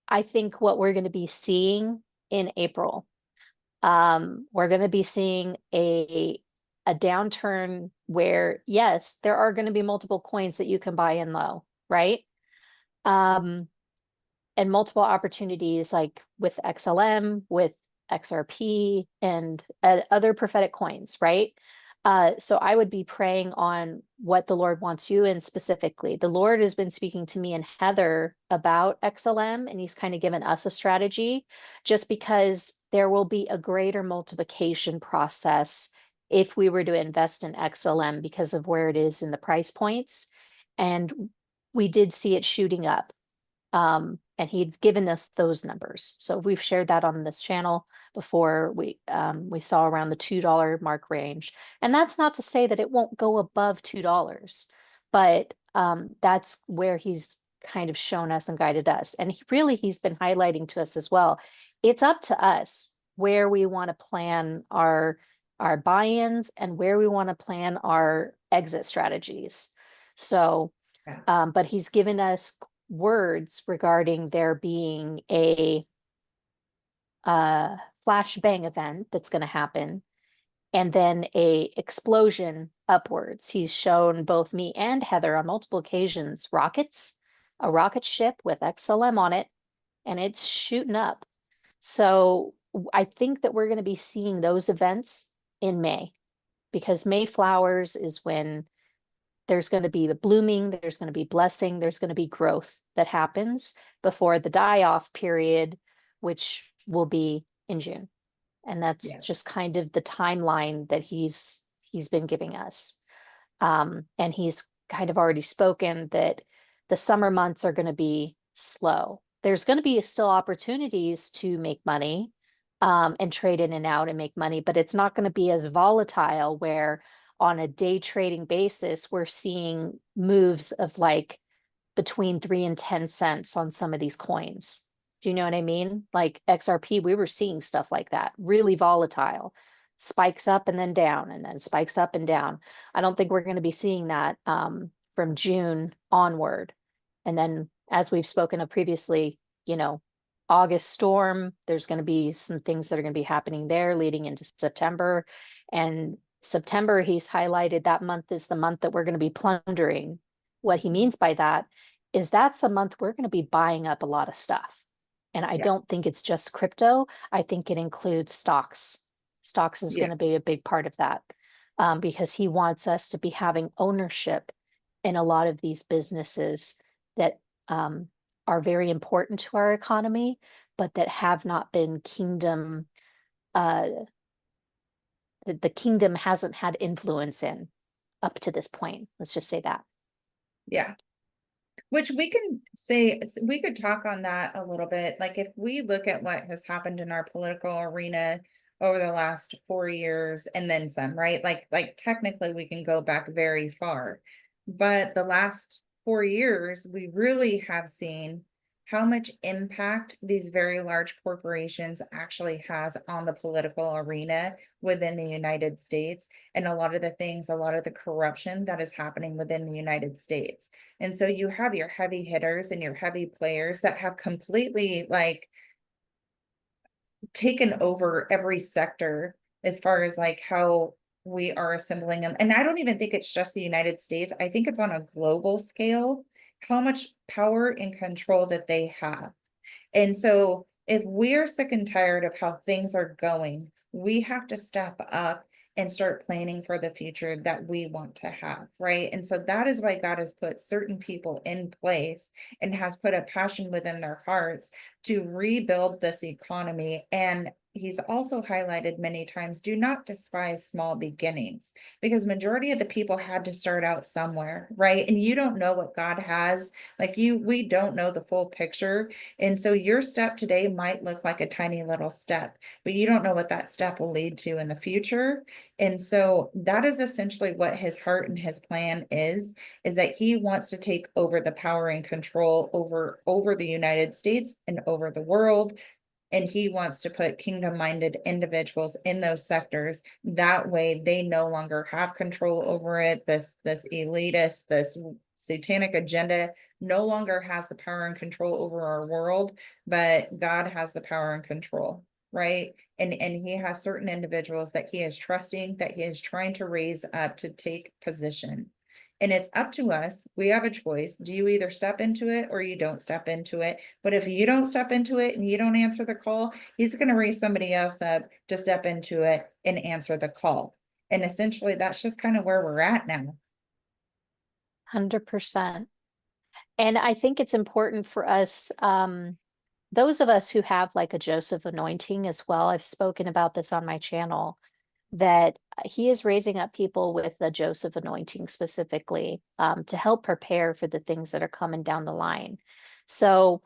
I think, what we're going to be seeing in April. We're going to be seeing a downturn where, yes, there are going to be multiple coins that you can buy in low, right? Um, and multiple opportunities like with XLM, with XRP, and other prophetic coins, right? So I would be praying on what the Lord wants you in specifically. The Lord has been speaking to me and Heather about XLM, and he's kind of given us a strategy just because there will be a greater multiplication process if we were to invest in XLM because of where it is in the price points. And we did see it shooting up. And he'd given us those numbers. So we've shared that on this channel before. We saw around the $2 mark range. And that's not to say that it won't go above $2, but that's where he's kind of shown us and guided us. And he's been highlighting to us as well. It's up to us where we want to plan our buy-ins and where we want to plan our exit strategies. So, Yeah. but he's given us words regarding there being a flash bang event that's going to happen and then a explosion upwards. He's shown both me and Heather on multiple occasions a rocket ship with XLM on it, and it's shooting up. So I think that we're going to be seeing those events in May because May flowers is when there's going to be the blooming, there's going to be blessing, there's going to be growth that happens before the die-off period, which will be in June. And that's Yeah. just kind of the timeline that he's been giving us. And he's kind of already spoken that the summer months are going to be slow. There's going to be still opportunities to make money and trade in and out and make money, but it's not going to be as volatile where on a day trading basis, we're seeing moves of like between 3 and 10 cents on some of these coins. Do you know what I mean? Like XRP, we were seeing stuff like that, really volatile, spikes up and then down, and then spikes up and down. I don't think we're going to be seeing that from June onward. And then, as we've spoken of previously, August storm, there's going to be some things that are going to be happening there leading into September. And September, he's highlighted that month is the month that we're going to be plundering. What he means by that is that's the month we're going to be buying up a lot of stuff. And I don't think it's just crypto. I think it includes stocks. Stocks is going to be a big part of that because he wants us to be having ownership in a lot of these businesses that are very important to our economy, but that have not been kingdom the kingdom hasn't had influence in up to this point. Let's just say that. Yeah. Which we can say, we could talk on that a little bit. Like if we look at what has happened in our political arena over the last 4 years and then some, right? Like technically we can go back very far. But the last 4 years, we really have seen how much impact these very large corporations actually has on the political arena within the United States, and a lot of the things, a lot of the corruption that is happening within the United States. And so you have your heavy hitters and your heavy players that have completely like taken over every sector as far as like how we are assembling them. And I don't even think it's just the United States. I think it's on a global scale, how much power and control that they have. And so if we're sick and tired of how things are going, we have to step up and start planning for the future that we want to have, right? And so that is why God has put certain people in place and has put a passion within their hearts to rebuild this economy. And he's also highlighted many times, do not despise small beginnings, because majority of the people had to start out somewhere, right? And you don't know what God has, like we don't know the full picture. And so your step today might look like a tiny little step, but you don't know what that step will lead to in the future. And so that is essentially what his heart and his plan is that he wants to take over the power and control over the United States and over the world. And he wants to put kingdom-minded individuals in those sectors. That way they no longer have control over it. This elitist, this satanic agenda no longer has the power and control over our world, but God has the power and control, right? And he has certain individuals that he is trusting, that he is trying to raise up to take position. And it's up to us. We have a choice. Do you either step into it or you don't step into it? But if you don't step into it and you don't answer the call, he's going to raise somebody else up to step into it and answer the call. And essentially, that's just kind of where we're at now. 100%. And I think it's important for us, those of us who have like a Joseph anointing as well, I've spoken about this on my channel, that he is raising up people with the Joseph anointing specifically, to help prepare for the things that are coming down the line. So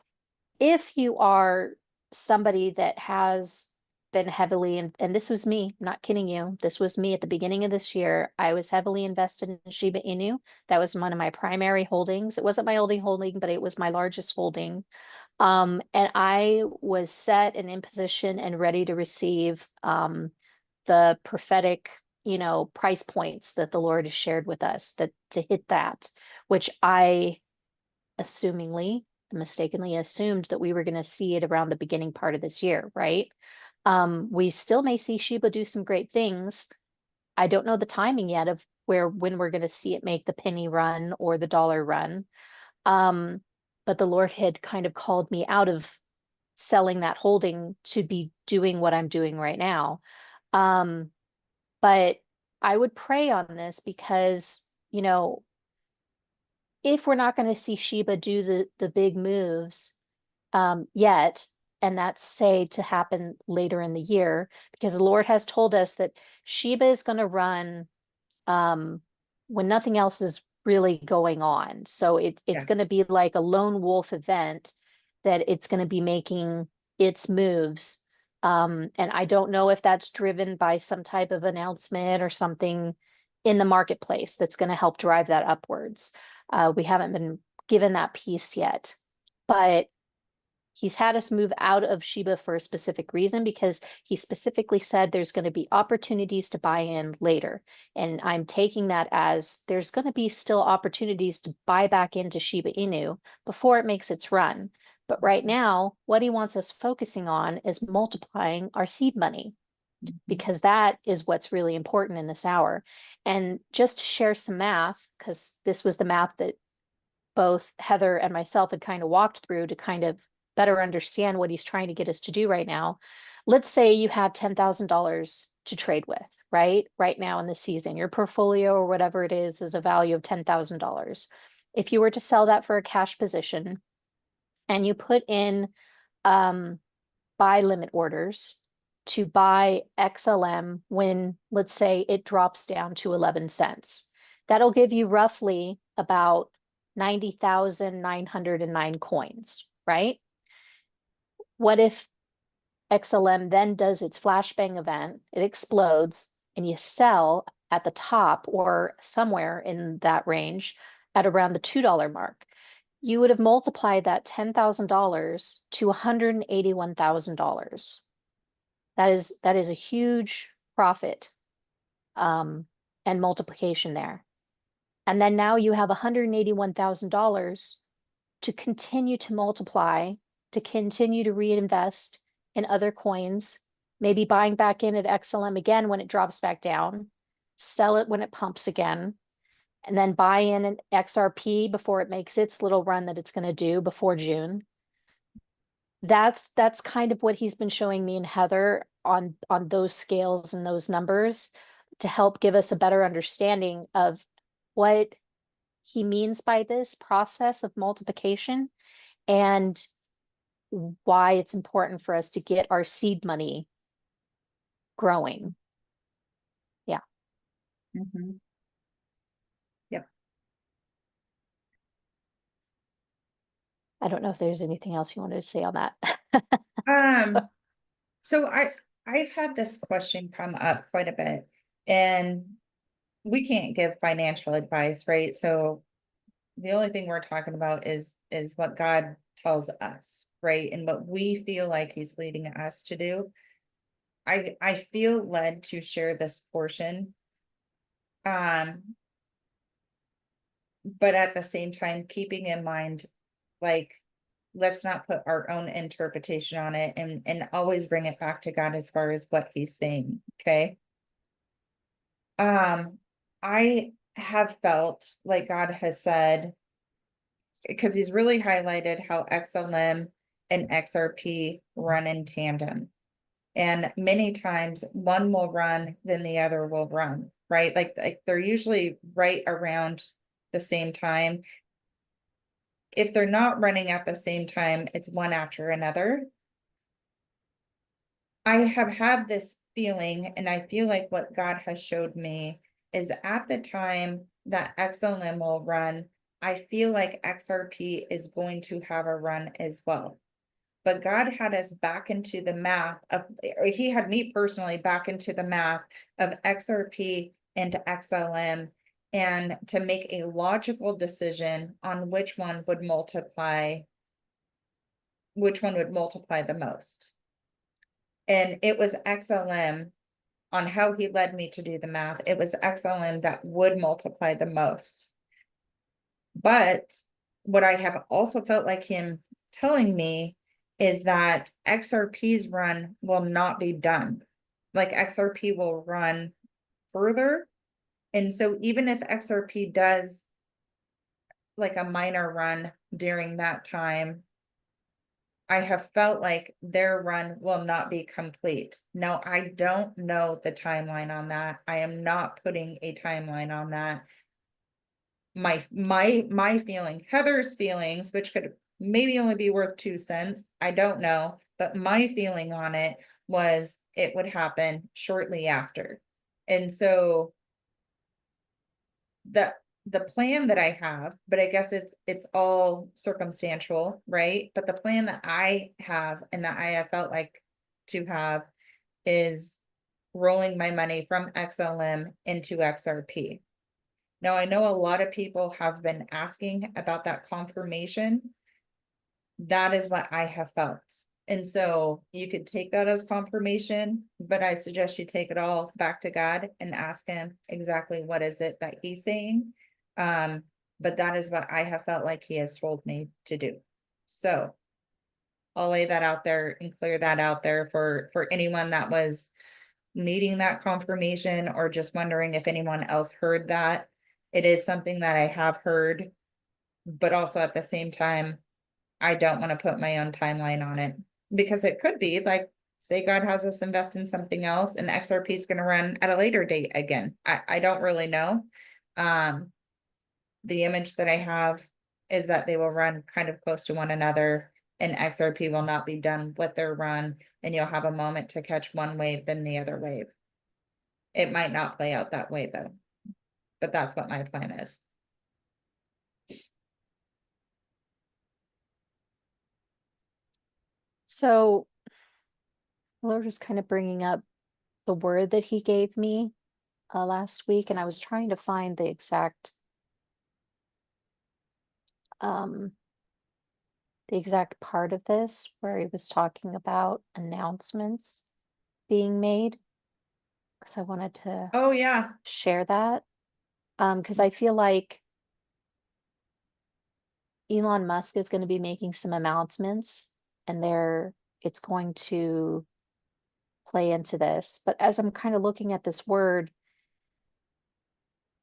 if you are somebody that has been heavily, and this was me, I'm not kidding you, this was me at the beginning of this year. I was heavily invested in Shiba Inu. That was one of my primary holdings. It wasn't my only holding, but it was my largest holding. And I was set and in position and ready to receive the prophetic, price points that the Lord has shared with us, that to hit that, which I assumingly, mistakenly assumed that we were going to see it around the beginning part of this year, right? We still may see Shiba do some great things. I don't know the timing yet of when we're going to see it make the penny run or the dollar run. But the Lord had kind of called me out of selling that holding to be doing what I'm doing right now. But I would pray on this because, if we're not going to see Shiba do the big moves yet, and that's say to happen later in the year, because the Lord has told us that Shiba is going to run when nothing else is really going on. So it's Yeah. going to be like a lone wolf event that it's going to be making its moves. And I don't know if that's driven by some type of announcement or something in the marketplace that's going to help drive that upwards. We haven't been given that piece yet, but he's had us move out of Shiba for a specific reason, because he specifically said there's going to be opportunities to buy in later. And I'm taking that as there's going to be still opportunities to buy back into Shiba Inu before it makes its run. But right now, what he wants us focusing on is multiplying our seed money, because that is what's really important in this hour. And just to share some math, because this was the math that both Heather and myself had kind of walked through to kind of better understand what he's trying to get us to do right now. Let's say you have $10,000 to trade with, right? Right now in the season, your portfolio or whatever it is a value of $10,000. If you were to sell that for a cash position and you put in buy limit orders to buy XLM when, let's say, it drops down to 11 cents, that'll give you roughly about 90,909 coins, right? What if XLM then does its flashbang event, it explodes, and you sell at the top or somewhere in that range at around the $2 mark? You would have multiplied that $10,000 to $181,000. That is a huge profit and multiplication there. And then now you have $181,000 to continue to multiply, to continue to reinvest in other coins, maybe buying back in at XLM again when it drops back down, sell it when it pumps again, and then buy in an XRP before it makes its little run that it's going to do before June. That's kind of what he's been showing me and Heather on those scales and those numbers to help give us a better understanding of what he means by this process of multiplication and why it's important for us to get our seed money growing. Yeah. Mhm. Yep. I don't know if there's anything else you wanted to say on that. So I've had this question come up quite a bit, and we can't give financial advice, right? So the only thing we're talking about is what God tells us, right? And what we feel like he's leading us to do. I feel led to share this portion. But at the same time, keeping in mind, like, let's not put our own interpretation on it and always bring it back to God as far as what he's saying. Okay. I have felt like God has said, because he's really highlighted how XLM and XRP run in tandem. And many times one will run, then the other will run, right? Like they're usually right around the same time. If they're not running at the same time, it's one after another. I have had this feeling, and I feel like what God has showed me is at the time that XLM will run, I feel like XRP is going to have a run as well. But God had us back into the math of, or he had me personally back into the math of XRP into XLM, and to make a logical decision on which one would multiply the most. And it was XLM. On how he led me to do the math, it was XLM that would multiply the most. But what I have also felt like him telling me is that XRP's run will not be done. Like XRP will run further. And so even if XRP does like a minor run during that time, I have felt like their run will not be complete. Now, I don't know the timeline on that. I am not putting a timeline on that. My feeling, Heather's feelings, which could maybe only be worth 2 cents, I don't know, but my feeling on it was it would happen shortly after. And so the plan that I have, but I guess it's all circumstantial, right? But the plan that I have and that I have felt like to have is rolling my money from XLM into XRP. Now, I know a lot of people have been asking about that confirmation. That is what I have felt. And so you could take that as confirmation, but I suggest you take it all back to God and ask him exactly what is it that he's saying. But that is what I have felt like he has told me to do. So I'll lay that out there and clear that out there for anyone that was needing that confirmation or just wondering if anyone else heard that. It is something that I have heard, but also at the same time, I don't want to put my own timeline on it, because it could be like, say God has us invest in something else and XRP is going to run at a later date again. I don't really know. The image that I have is that they will run kind of close to one another, and XRP will not be done with their run, and you'll have a moment to catch one wave, then the other wave. It might not play out that way though, but that's what my plan is. So the Lord was kind of bringing up the word that he gave me last week, and I was trying to find um, the exact part of this where he was talking about announcements being made, because I wanted to Oh, yeah. share that. Because I feel like Elon Musk is going to be making some announcements, and it's going to play into this. But as I'm kind of looking at this word,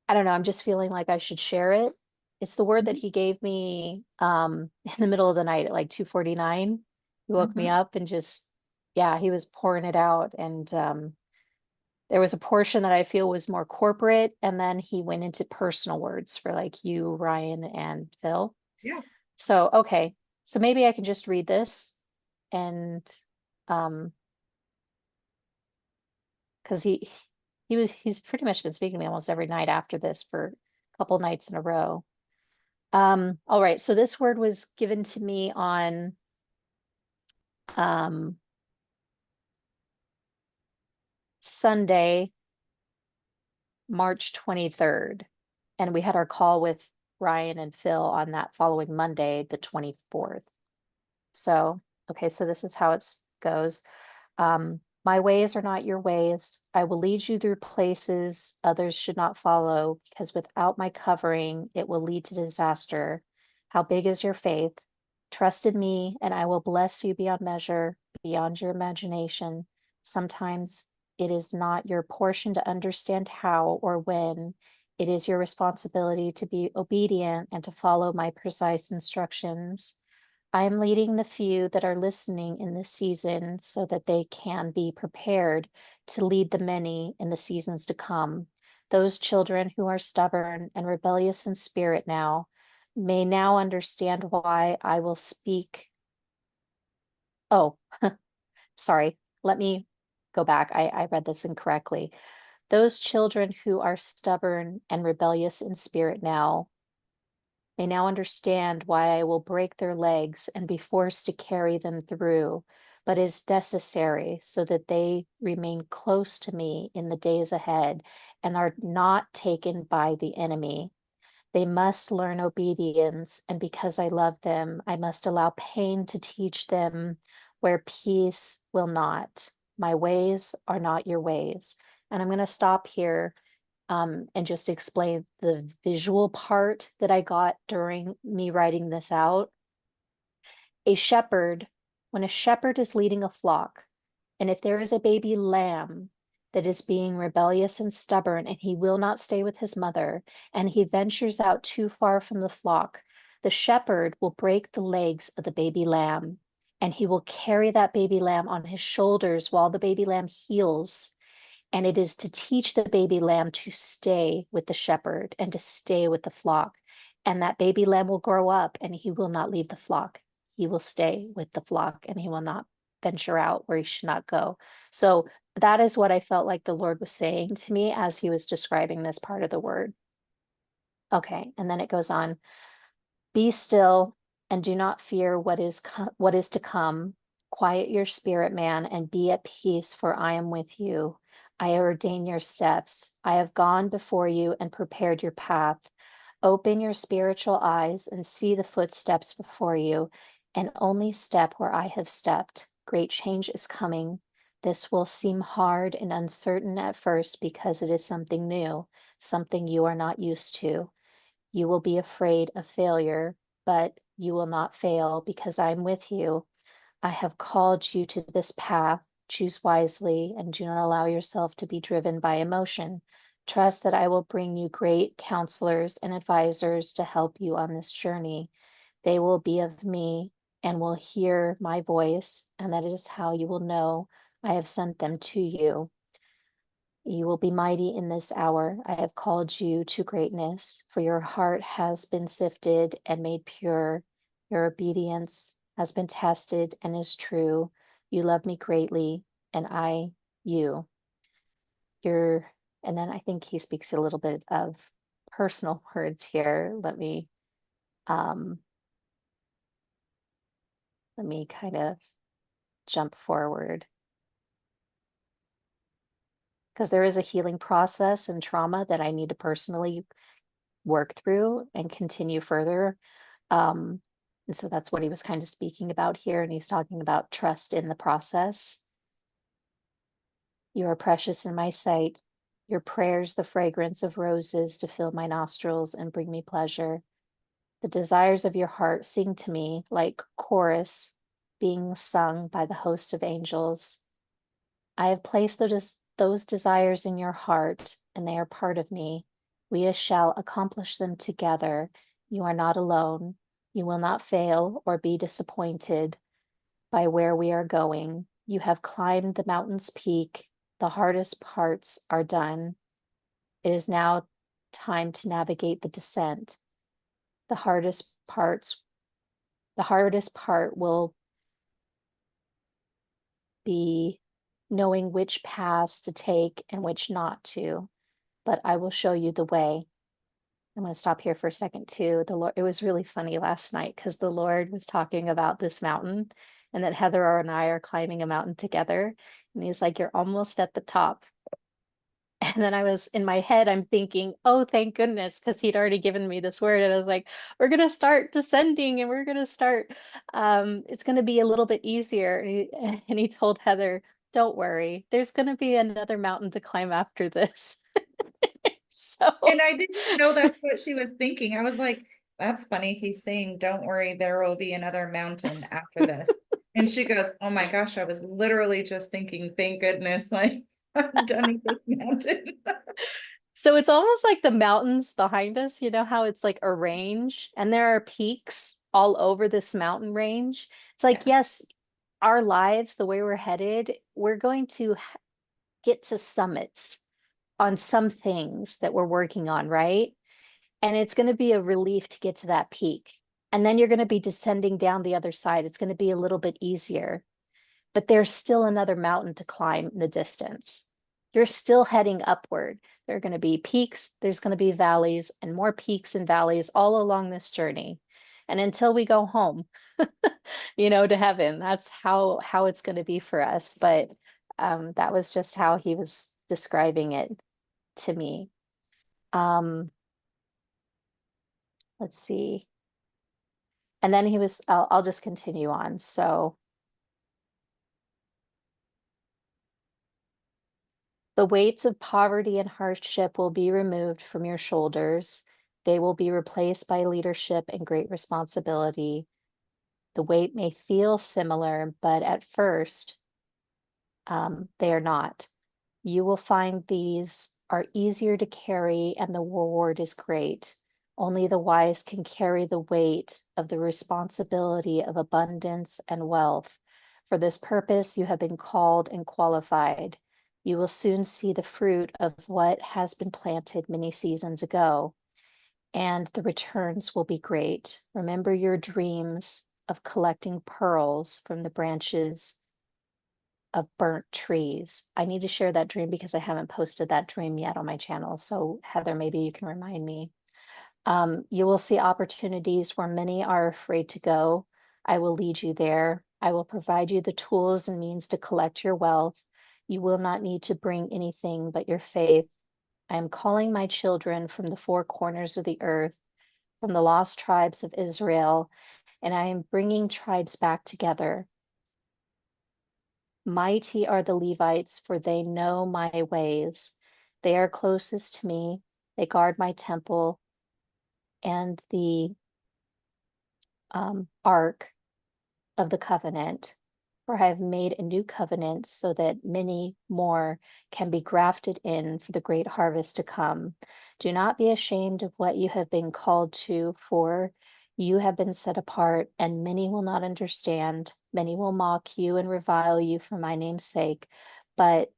I don't know, I'm just feeling like I should share it. It's the word that Mhm. he gave me in the middle of the night at like 2:49. He woke me Mhm. up and just, yeah, he was pouring it out. And there was a portion that I feel was more corporate, and then he went into personal words for like you, Ryan, and Phil. Yeah. So, okay. So maybe I can just read this and um because he's pretty much been speaking to me almost every night after this for a couple nights in a row. All right, so this word was given to me on um Sunday, March 23rd, and we had our call with Ryan and Phil on that following Monday, the 24th. So, okay, so this is how it goes. My ways are not your ways. I will lead you through places others should not follow, because without my covering, it will lead to disaster. How big is your faith? Trust in me, and I will bless you beyond measure, beyond your imagination. Sometimes it is not your portion to understand how or when. It is your responsibility to be obedient and to follow my precise instructions. I am leading the few that are listening in this season so that they can be prepared to lead the many in the seasons to come. Those children who are stubborn and rebellious in spirit now may now understand why I will speak. Oh, sorry. Let me go back. I read this incorrectly. Those children who are stubborn and rebellious in spirit now may now understand why I will break their legs and be forced to carry them through, but is necessary so that they remain close to me in the days ahead and are not taken by the enemy. They must learn obedience, and because I love them, I must allow pain to teach them where peace will not. My ways are not your ways. And I'm going to stop here and just explain the visual part that I got during me writing this out. A shepherd, when a shepherd is leading a flock, and if there is a baby lamb that is being rebellious and stubborn, and he will not stay with his mother, and he ventures out too far from the flock, the shepherd will break the legs of the baby lamb, and he will carry that baby lamb on his shoulders while the baby lamb heals. And it is to teach the baby lamb to stay with the shepherd and to stay with the flock. And that baby lamb will grow up and he will not leave the flock. He will stay with the flock and he will not venture out where he should not go. So that is what I felt like the Lord was saying to me as he was describing this part of the word. Okay, and then it goes on. Be still and do not fear what is to come. Quiet your spirit, man, and be at peace, for I am with you. I ordain your steps. I have gone before you and prepared your path. Open your spiritual eyes and see the footsteps before you, and only step where I have stepped. Great change is coming. This will seem hard and uncertain at first because it is something new, something you are not used to. You will be afraid of failure, but you will not fail because I'm with you. I have called you to this path. Choose wisely and do not allow yourself to be driven by emotion. Trust that I will bring you great counselors and advisors to help you on this journey. They will be of me and will hear my voice, and that is how you will know I have sent them to you. You will be mighty in this hour. I have called you to greatness, for your heart has been sifted and made pure. Your obedience has been tested and is true. You love me greatly, and I you. You're, and then I think he speaks a little bit of personal words here. Um, let me kind of jump forward. Because there is a healing process and trauma that I need to personally work through and continue further. And so that's what he was kind of speaking about here. And he's talking about trust in the process. You are precious in my sight. Your prayers, the fragrance of roses to fill my nostrils and bring me pleasure. The desires of your heart sing to me like chorus being sung by the host of angels. I have placed those desires in your heart, and they are part of me. We shall accomplish them together. You are not alone. You will not fail or be disappointed by where we are going. You have climbed the mountain's peak. The hardest parts are done. It is now time to navigate the descent. The hardest part will be knowing which paths to take and which not to, but I will show you the way. I'm going to stop here for a second too. The Lord, it was really funny last night because the Lord was talking about this mountain and that Heather and I are climbing a mountain together. And he's like, you're almost at the top. And then I was in my head, I'm thinking, oh, thank goodness, because he'd already given me this word. And I was like, we're going to start descending and we're going to start, it's going to be a little bit easier. And he told Heather, don't worry, there's going to be another mountain to climb after this. So, And I didn't know that's what she was thinking. I was like, that's funny. He's saying, don't worry, there will be another mountain after this. And she goes, oh my gosh, I was literally just thinking, thank goodness, like I'm done with this mountain. so it's almost like the mountains behind us, you know how it's like a range and there are peaks all over this mountain range. It's like, Yeah. yes, our lives, the way we're headed, we're going to get to summits on some things that we're working on, right? And it's going to be a relief to get to that peak. And then you're going to be descending down the other side. It's going to be a little bit easier, but there's still another mountain to climb in the distance. You're still heading upward. There are going to be peaks, there's going to be valleys, and more peaks and valleys all along this journey. And until we go home, to heaven, that's how it's going to be for us. But that was just how he was describing it to me. Let's see. And then I'll just continue on. So the weights of poverty and hardship will be removed from your shoulders. They will be replaced by leadership and great responsibility. The weight may feel similar, but at first, they are not. You will find these are easier to carry and the reward is great. Only the wise can carry the weight of the responsibility of abundance and wealth. For this purpose, you have been called and qualified. You will soon see the fruit of what has been planted many seasons ago, and the returns will be great. Remember your dreams of collecting pearls from the branches of burnt trees. I need to share that dream because I haven't posted that dream yet on my channel. So Heather, maybe you can remind me. You will see opportunities where many are afraid to go. I will lead you there. I will provide you the tools and means to collect your wealth. You will not need to bring anything but your faith. I am calling my children from the four corners of the earth, from the lost tribes of Israel, and I am bringing tribes back together. Mighty are the Levites, for they know my ways. They are closest to me. They guard my temple and the ark of the covenant. For I have made a new covenant so that many more can be grafted in for the great harvest to come. Do not be ashamed of what you have been called to, for you have been set apart, and many will not understand. Many will mock you and revile you for my name's sake, but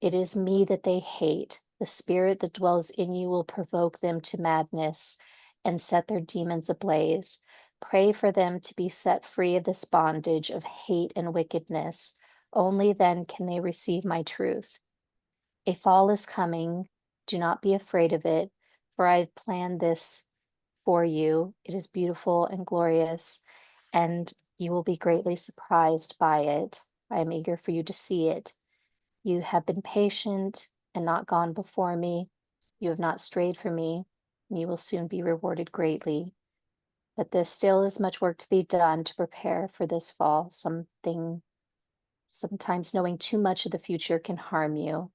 it is me that they hate. The spirit that dwells in you will provoke them to madness and set their demons ablaze. Pray for them to be set free of this bondage of hate and wickedness. Only then can they receive my truth. A fall is coming. Do not be afraid of it, for I have planned this for you. It is beautiful and glorious. And You will be greatly surprised by it. I am eager for you to see it. You have been patient and not gone before me. You have not strayed from me, and you will soon be rewarded greatly. But there still is much work to be done to prepare for this fall. Sometimes knowing too much of the future can harm you.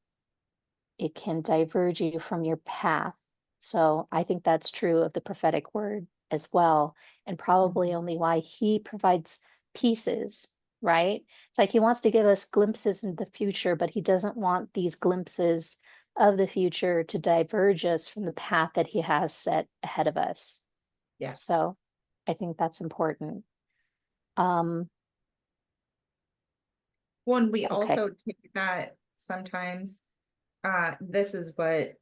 It can diverge you from your path. So I think that's true of the prophetic word as well, and probably only why he provides pieces, right? It's like he wants to give us glimpses into the future, but he doesn't want these glimpses of the future to diverge us from the path that he has set ahead of us. Yeah. So I think that's important. Um, When we okay. also take that sometimes, this is what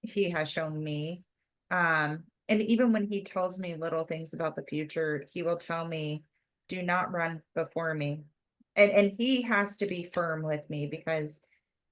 he has shown me. And even when he tells me little things about the future, he will tell me, do not run before me. And he has to be firm with me because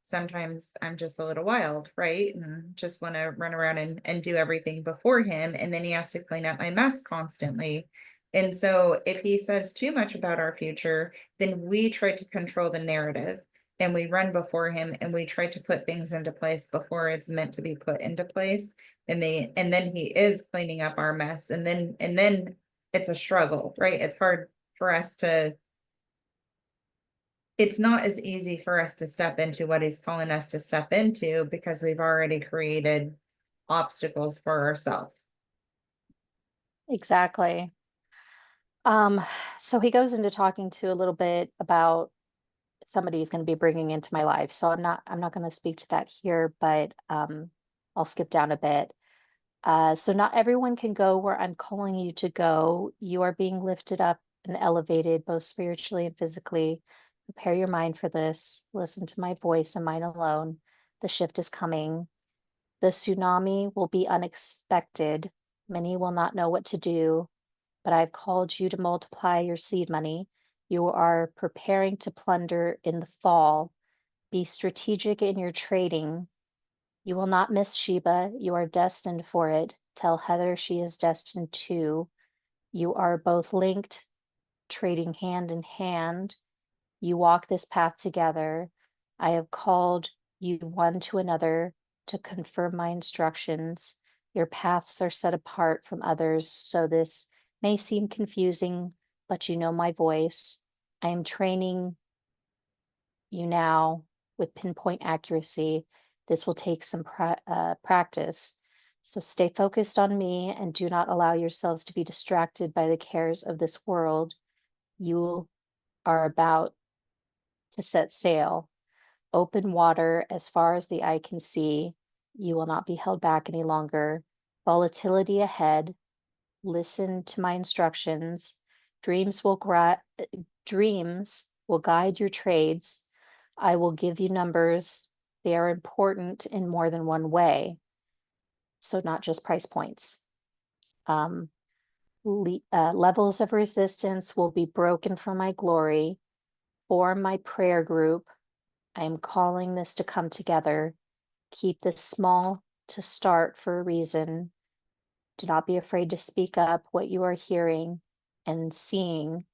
sometimes I'm just a little wild, right? And just want to run around and do everything before him. And then he has to clean up my mess constantly. And so if he says too much about our future, then we try to control the narrative and we run before him and we try to put things into place before it's meant to be put into place. And then he is cleaning up our mess. And then it's a struggle, right? It's hard for us to, it's not as easy for us to step into what he's calling us to step into because we've already created obstacles for ourselves. Exactly. Um, so he goes into talking to a little bit about somebody he's going to be bringing into my life. So I'm not going to speak to that here, but I'll skip down a bit. So not everyone can go where I'm calling you to go. You are being lifted up and elevated both spiritually and physically. Prepare your mind for this. Listen to my voice and mine alone. The shift is coming. The tsunami will be unexpected. Many will not know what to do, but I've called you to multiply your seed money. You are preparing to plunder in the fall. Be strategic in your trading. You will not miss Shiba. You are destined for it. Tell Heather she is destined too. You are both linked, trading hand in hand. You walk this path together. I have called you one to another to confirm my instructions. Your paths are set apart from others, so this may seem confusing, but you know my voice. I am training you now with pinpoint accuracy. This will take some practice. So stay focused on me and do not allow yourselves to be distracted by the cares of this world. You are about to set sail. Open water as far as the eye can see. You will not be held back any longer. Volatility ahead. Listen to my instructions. Dreams will dreams will guide your trades. I will give you numbers. They are important in more than one way. So not just price points. Um, levels of resistance will be broken for my glory. Form my prayer group. I am calling this to come together. Keep this small to start for a reason. Do not be afraid to speak up what you are hearing and seeing.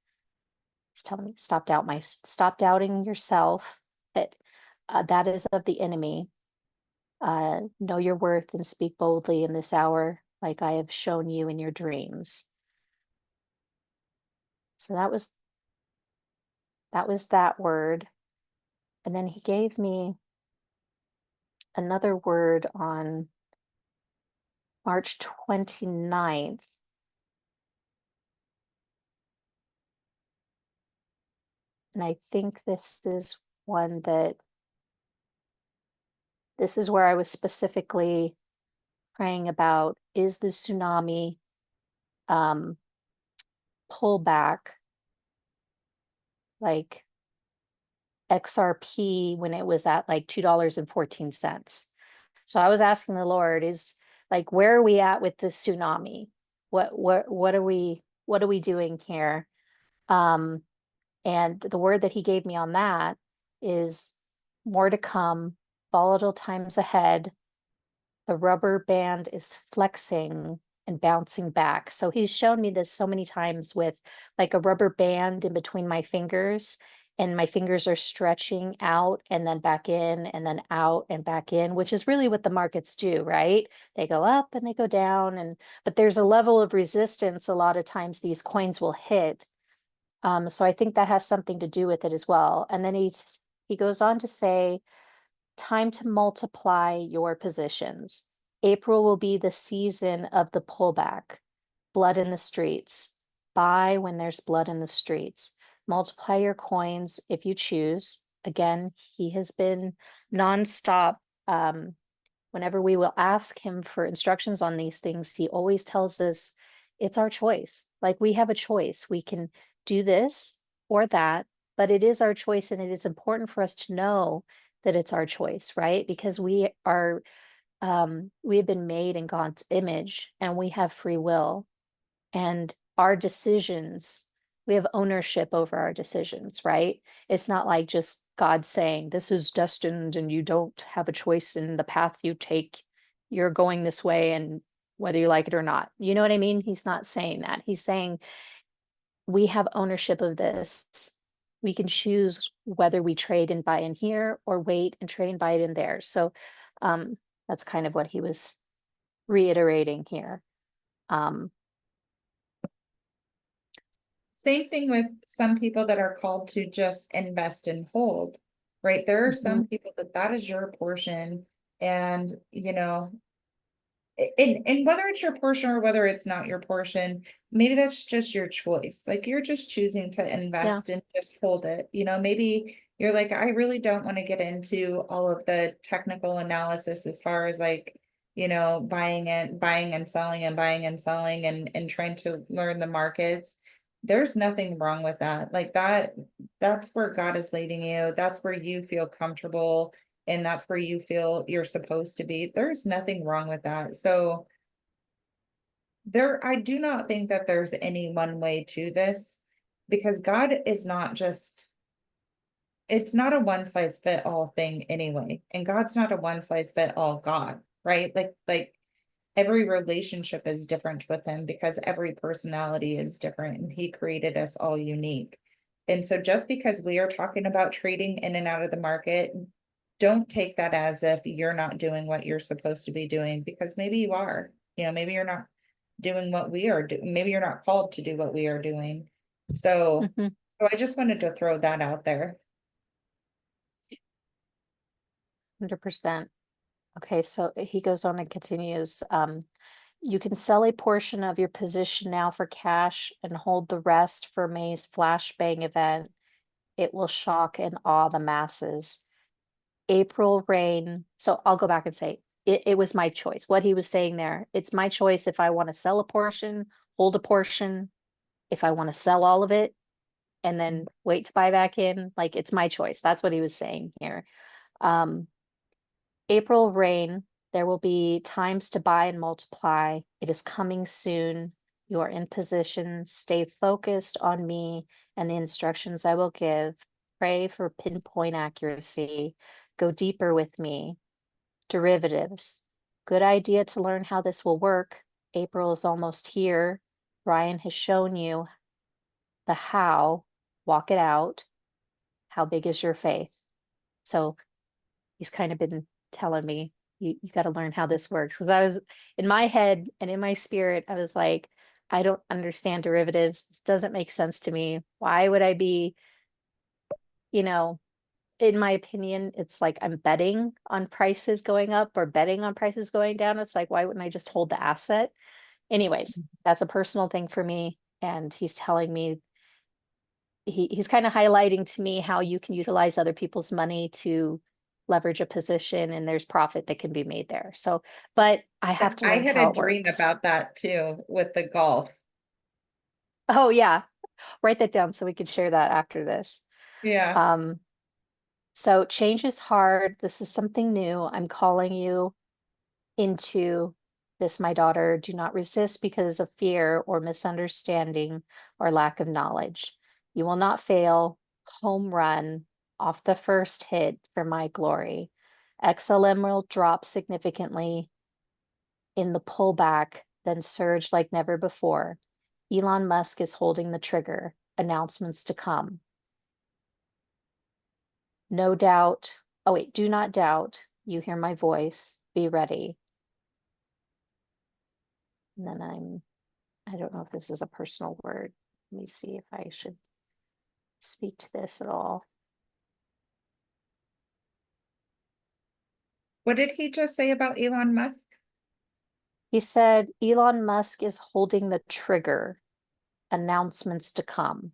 It's telling me stop doubting yourself. That that is of the enemy. Know your worth and speak boldly in this hour, like I have shown you in your dreams. So that word. And then he gave me another word on March 29th. And I think this is where I was specifically praying about, is the tsunami pullback like XRP when it was at like $2.14. So I was asking the Lord, is like, where are we at with the tsunami? What are we doing here? Um, and the word that he gave me on that is more to come, volatile times ahead. The rubber band is flexing. and bouncing back. So he's shown me this so many times with like a rubber band in between my fingers, and my fingers are stretching out and then back in and then out and back in, which is really what the markets do, right? They go up and they go down, and but there's a level of resistance a lot of times these coins will hit. So I think that has something to do with it as well. And then he goes on to say, time to multiply your positions. April will be the season of the pullback. Blood in the streets. Buy when there's blood in the streets. Multiply your coins if you choose. Again, he has been nonstop. Whenever we will ask him for instructions on these things, he always tells us it's our choice. Like, we have a choice. We can do this or that, but it is our choice, and it is important for us to know that it's our choice, right? Because we have been made in God's image, and we have free will, and our decisions, we have ownership over our decisions, right? It's not like just God saying, this is destined and you don't have a choice in the path you take. You're going this way, and whether you like it or not. You know what I mean? He's not saying that. He's saying we have ownership of this. We can choose whether we trade and buy in here or wait and trade and buy it in there. So that's kind of what he was reiterating here. Same thing with some people that are called to just invest and hold, right? There are some people that is your portion, and and whether it's your portion or whether it's not your portion, maybe that's just your choice. Like, you're just choosing to Yeah. invest and just hold it. Maybe you're like, I really don't want to get into all of the technical analysis as far as like, buying and selling and buying and selling and trying to learn the markets. There's nothing wrong with that. Like that's where God is leading you. That's where you feel comfortable, and that's where you feel you're supposed to be. There's nothing wrong with that. So I do not think that there's any one way to this, because God is not just, it's not a one size fit all thing anyway. And God's not a one size fit all God, right? Like every relationship is different with him, because every personality is different, and he created us all unique. And so just because we are talking about trading in and out of the market, don't take that as if you're not doing what you're supposed to be doing, because maybe you are. Maybe you're not doing what we are doing. Maybe you're not called to do what we are doing. So, so I just wanted to throw that out there. 100%. Okay, so he goes on and continues. You can sell a portion of your position now for cash and hold the rest for May's flashbang event. It will shock and awe the masses. April rain. So I'll go back and say it was my choice. What he was saying there, it's my choice if I want to sell a portion, hold a portion, if I want to sell all of it, and then wait to buy back in. Like, it's my choice. That's what he was saying here. April rain, there will be times to buy and multiply. It is coming soon. You are in position. Stay focused on me and the instructions I will give. Pray for pinpoint accuracy. Go deeper with me. Derivatives. Good idea to learn how this will work. April is almost here. Ryan has shown you the how. Walk it out. How big is your faith? So he's kind of been telling me, you got to learn how this works. Because I was in my head and in my spirit, I was like, I don't understand derivatives. This doesn't make sense to me. Why would I be, in my opinion, it's like I'm betting on prices going up or betting on prices going down. It's like, why wouldn't I just hold the asset? Anyways, that's a personal thing for me. And he's telling me, he's kind of highlighting to me how you can utilize other people's money to leverage a position, and there's profit that can be made there. So, but I have to I learn had how a it dream works. about that too with the golf. Oh yeah, write that down so we can share that after this. Yeah. Um, so change is hard. This is something new. I'm calling you into this, my daughter. Do not resist because of fear or misunderstanding or lack of knowledge. You will not fail. Home run off the first hit for my glory. XLM will drop significantly in the pullback. then surged like never before. Elon Musk is holding the trigger. Announcements to come. No doubt. Oh, wait, do not doubt. You hear my voice. Be ready. And then I don't know if this is a personal word. Let me see if I should speak to this at all. What did he just say about Elon Musk? He said Elon Musk is holding the trigger. Announcements to come.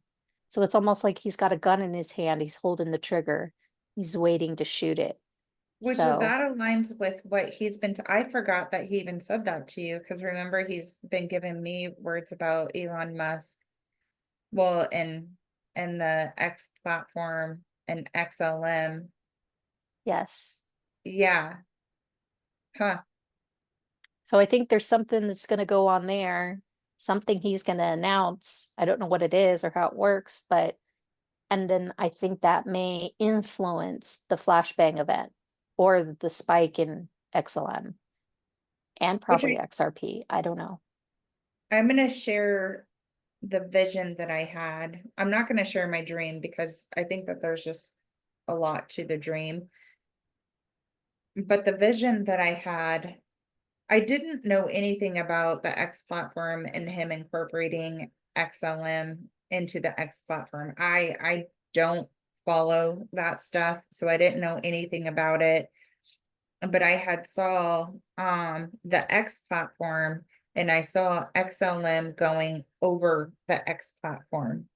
So it's almost like he's got a gun in his hand. He's holding the trigger. He's waiting to shoot it. Which that So aligns with what he's been, I forgot that he even said that to you, because remember, he's been giving me words about Elon Musk. Well, in the X platform and XLM. yes. Yeah. Huh. So I think there's something that's going to go on there, something he's going to announce. I don't know what it is or how it works, but and then I think that may influence the flashbang event or the spike in XLM and Which probably XRP. I don't know. I'm gonna share the vision that I had. I'm not gonna share my dream because I think that there's just a lot to the dream. But the vision that I had, I didn't know anything about the X platform and him incorporating XLM into the X platform. I don't follow that stuff, so I didn't know anything about it. But I had saw the X platform, and I saw XLM going over the X platform.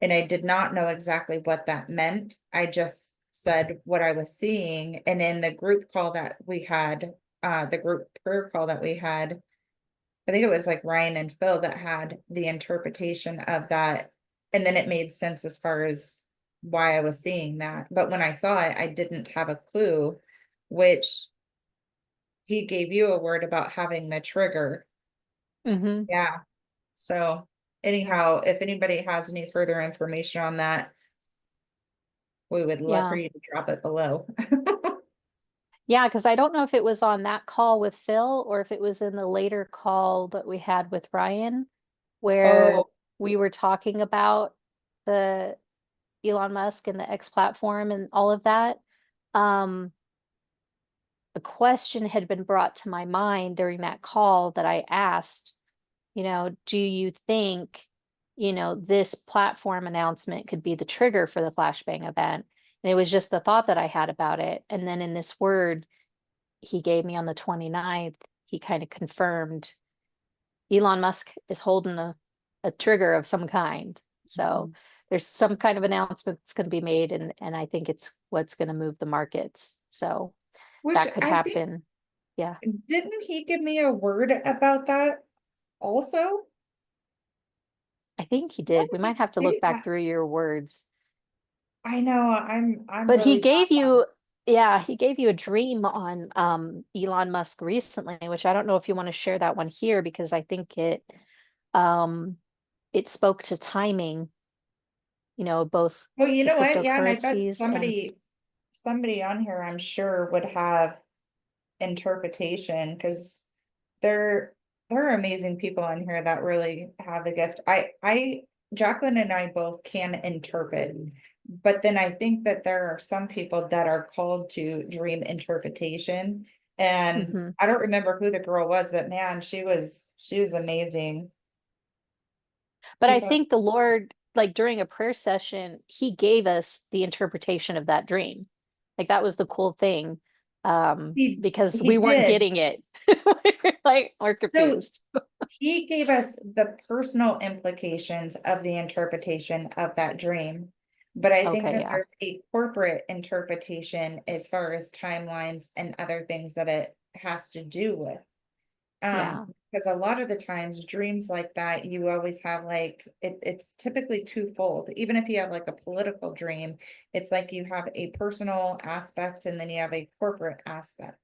And I did not know exactly what that meant. I just said what I was seeing. And in the group call that we had, the group prayer call that we had, I think it was like Ryan and Phil that had the interpretation of that. And then it made sense as far as why I was seeing that. But when I saw it, I didn't have a clue, which he gave you a word about having the trigger. Mm-hmm. Yeah. So anyhow, if anybody has any further information on that, we would love for Yeah. you to drop it below. Yeah, because I don't know if it was on that call with Phil or if it was in the later call that we had with Ryan, where Oh, we were talking about the Elon Musk and the X platform and all of that. Um, a question had been brought to my mind during that call that I asked, do you think, this platform announcement could be the trigger for the flashbang event? And it was just the thought that I had about it. And then in this word he gave me on the 29th, he kind of confirmed Elon Musk is holding a trigger of some kind. So there's some kind of announcement that's going to be made, and I think it's what's going to move the markets. So which that could I think, happen. Yeah, didn't he give me a word about that also? I think he What did. We did might he have to look say? back through your words. I know I'm But he really bad gave on. you, yeah, he gave you a dream on Elon Musk recently, which I don't know if you want to share that one here because I think um it spoke to timing, both Well, you the know what? Yeah, and I bet cryptocurrencies and somebody on here I'm sure would have interpretation because there there are amazing people on here that really have the gift. I Jacqueline and I both can interpret, but then I think that there are some people that are called to dream interpretation. And Mhm. I don't remember who the girl was, but man, she was amazing. But I People think the Lord, like during a prayer session, he gave us the interpretation of that dream. Like that was the cool thing. Because we he weren't did. getting it. We're So confused. he gave us the personal implications of the interpretation of that dream. But I think Okay, that yeah. there's a corporate interpretation as far as timelines and other things that it has to do with. Yeah. Because a lot of the times dreams like that, you always have like it's typically twofold. Even if you have like a political dream, it's like you have a personal aspect and then you have a corporate aspect.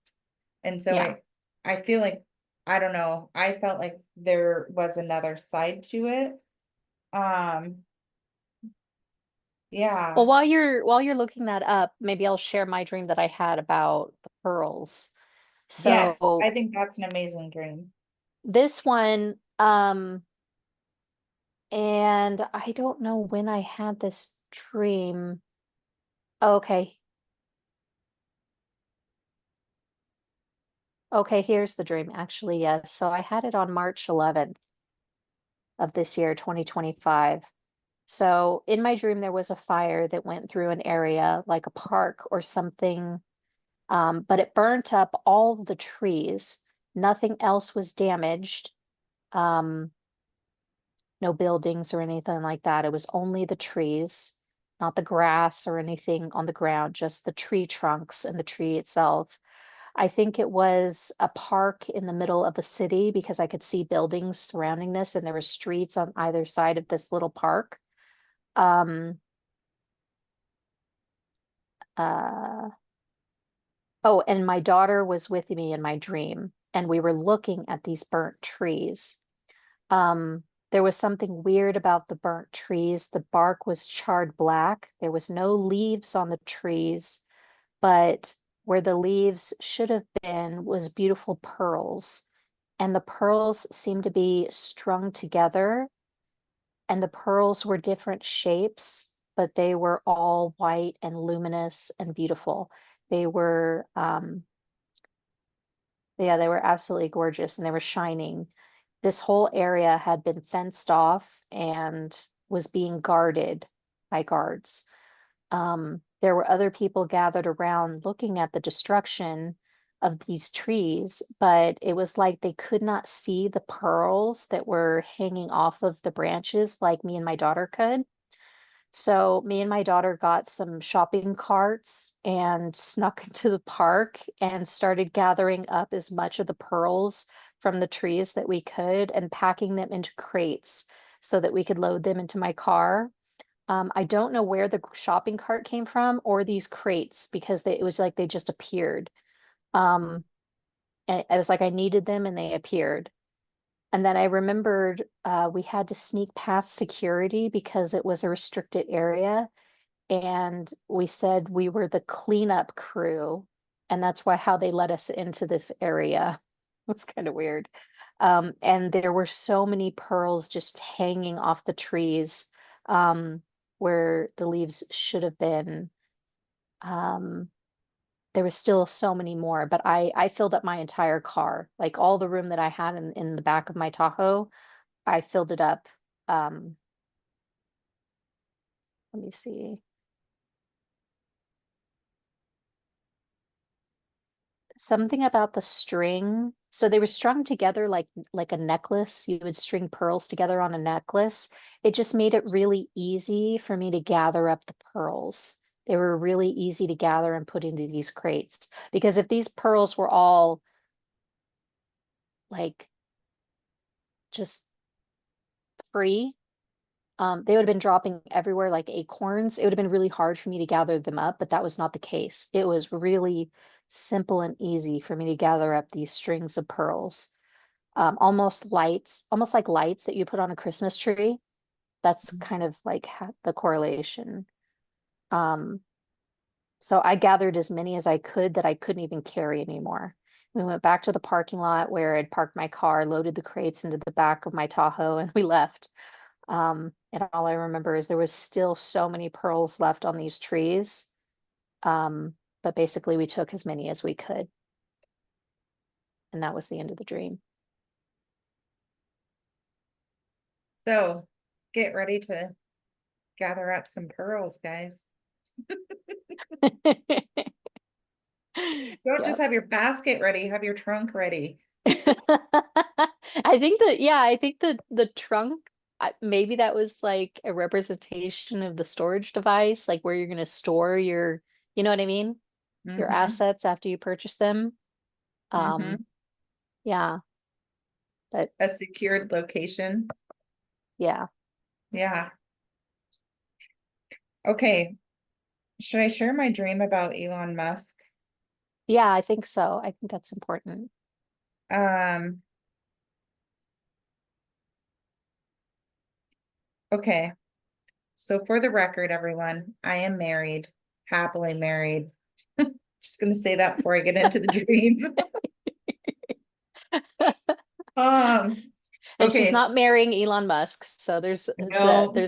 And so Yeah. I feel like, I don't know, I felt like there was another side to it. Um, Well, yeah, while you're looking that up, maybe I'll share my dream that I had about the pearls. yes, So I think that's an amazing dream. this one, and I don't know when I had this dream. Okay. Okay, here's the dream. Actually, yes. So I had it on March 11th of this year, 2025. So in my dream, there was a fire that went through an area like a park or something, but it burnt up all the trees. Nothing else was damaged. Um, no buildings or anything like that. It was only the trees, not the grass or anything on the ground, just the tree trunks and the tree itself. I think it was a park in the middle of the city because I could see buildings surrounding this and there were streets on either side of this little park. Um, uh, oh, and my daughter was with me in my dream and we were looking at these burnt trees. There was something weird about the burnt trees. The bark was charred black. There was no leaves on the trees, but where the leaves should have been was beautiful pearls. And the pearls seemed to be strung together, and the pearls were different shapes, but they were all white and luminous and beautiful. They were, yeah, they were absolutely gorgeous and they were shining. This whole area had been fenced off and was being guarded by guards. There were other people gathered around looking at the destruction of these trees, but it was like they could not see the pearls that were hanging off of the branches like me and my daughter could. So me and my daughter got some shopping carts and snuck into the park and started gathering up as much of the pearls from the trees that we could and packing them into crates so that we could load them into my car. I don't know where the shopping cart came from or these crates because it was like they just appeared. Um, and it was like I needed them and they appeared. And then I remembered we had to sneak past security because it was a restricted area. And we said we were the cleanup crew. And that's why how they let us into this area. It was kind of weird. And there were so many pearls just hanging off the trees where the leaves should have been. Um, there was still so many more, but I filled up my entire car, like all the room that I had in the back of my Tahoe. I filled it up. Um, let me see. Something about the string. So they were strung together like a necklace. You would string pearls together on a necklace. It just made it really easy for me to gather up the pearls. They were really easy to gather and put into these crates. Because if these pearls were all like just free, they would have been dropping everywhere like acorns. It would have been really hard for me to gather them up, but that was not the case. It was really simple and easy for me to gather up these strings of pearls. Almost like lights that you put on a Christmas tree. That's kind of like the correlation. Um, so I gathered as many as I could that I couldn't even carry anymore. We went back to the parking lot where I'd parked my car, loaded the crates into the back of my Tahoe, and we left. And all I remember is there was still so many pearls left on these trees. But basically we took as many as we could. And that was the end of the dream. So get ready to gather up some pearls, guys. Don't just Yep. have your basket ready, have your trunk ready. I think that, yeah, I think that the trunk, maybe that was like a representation of the storage device, like where you're going to store your, you know what I mean? Your Mm-hmm. assets after you purchase them. Um, Mm-hmm. yeah, but A secured location. yeah. Yeah. Okay. Should I share my dream about Elon Musk? Yeah, I think so. I think that's important. Um, okay. So for the record, everyone, I am married, happily married. Just gonna say that before I get into the dream. And she's Okay, not marrying Elon Musk, so no. there's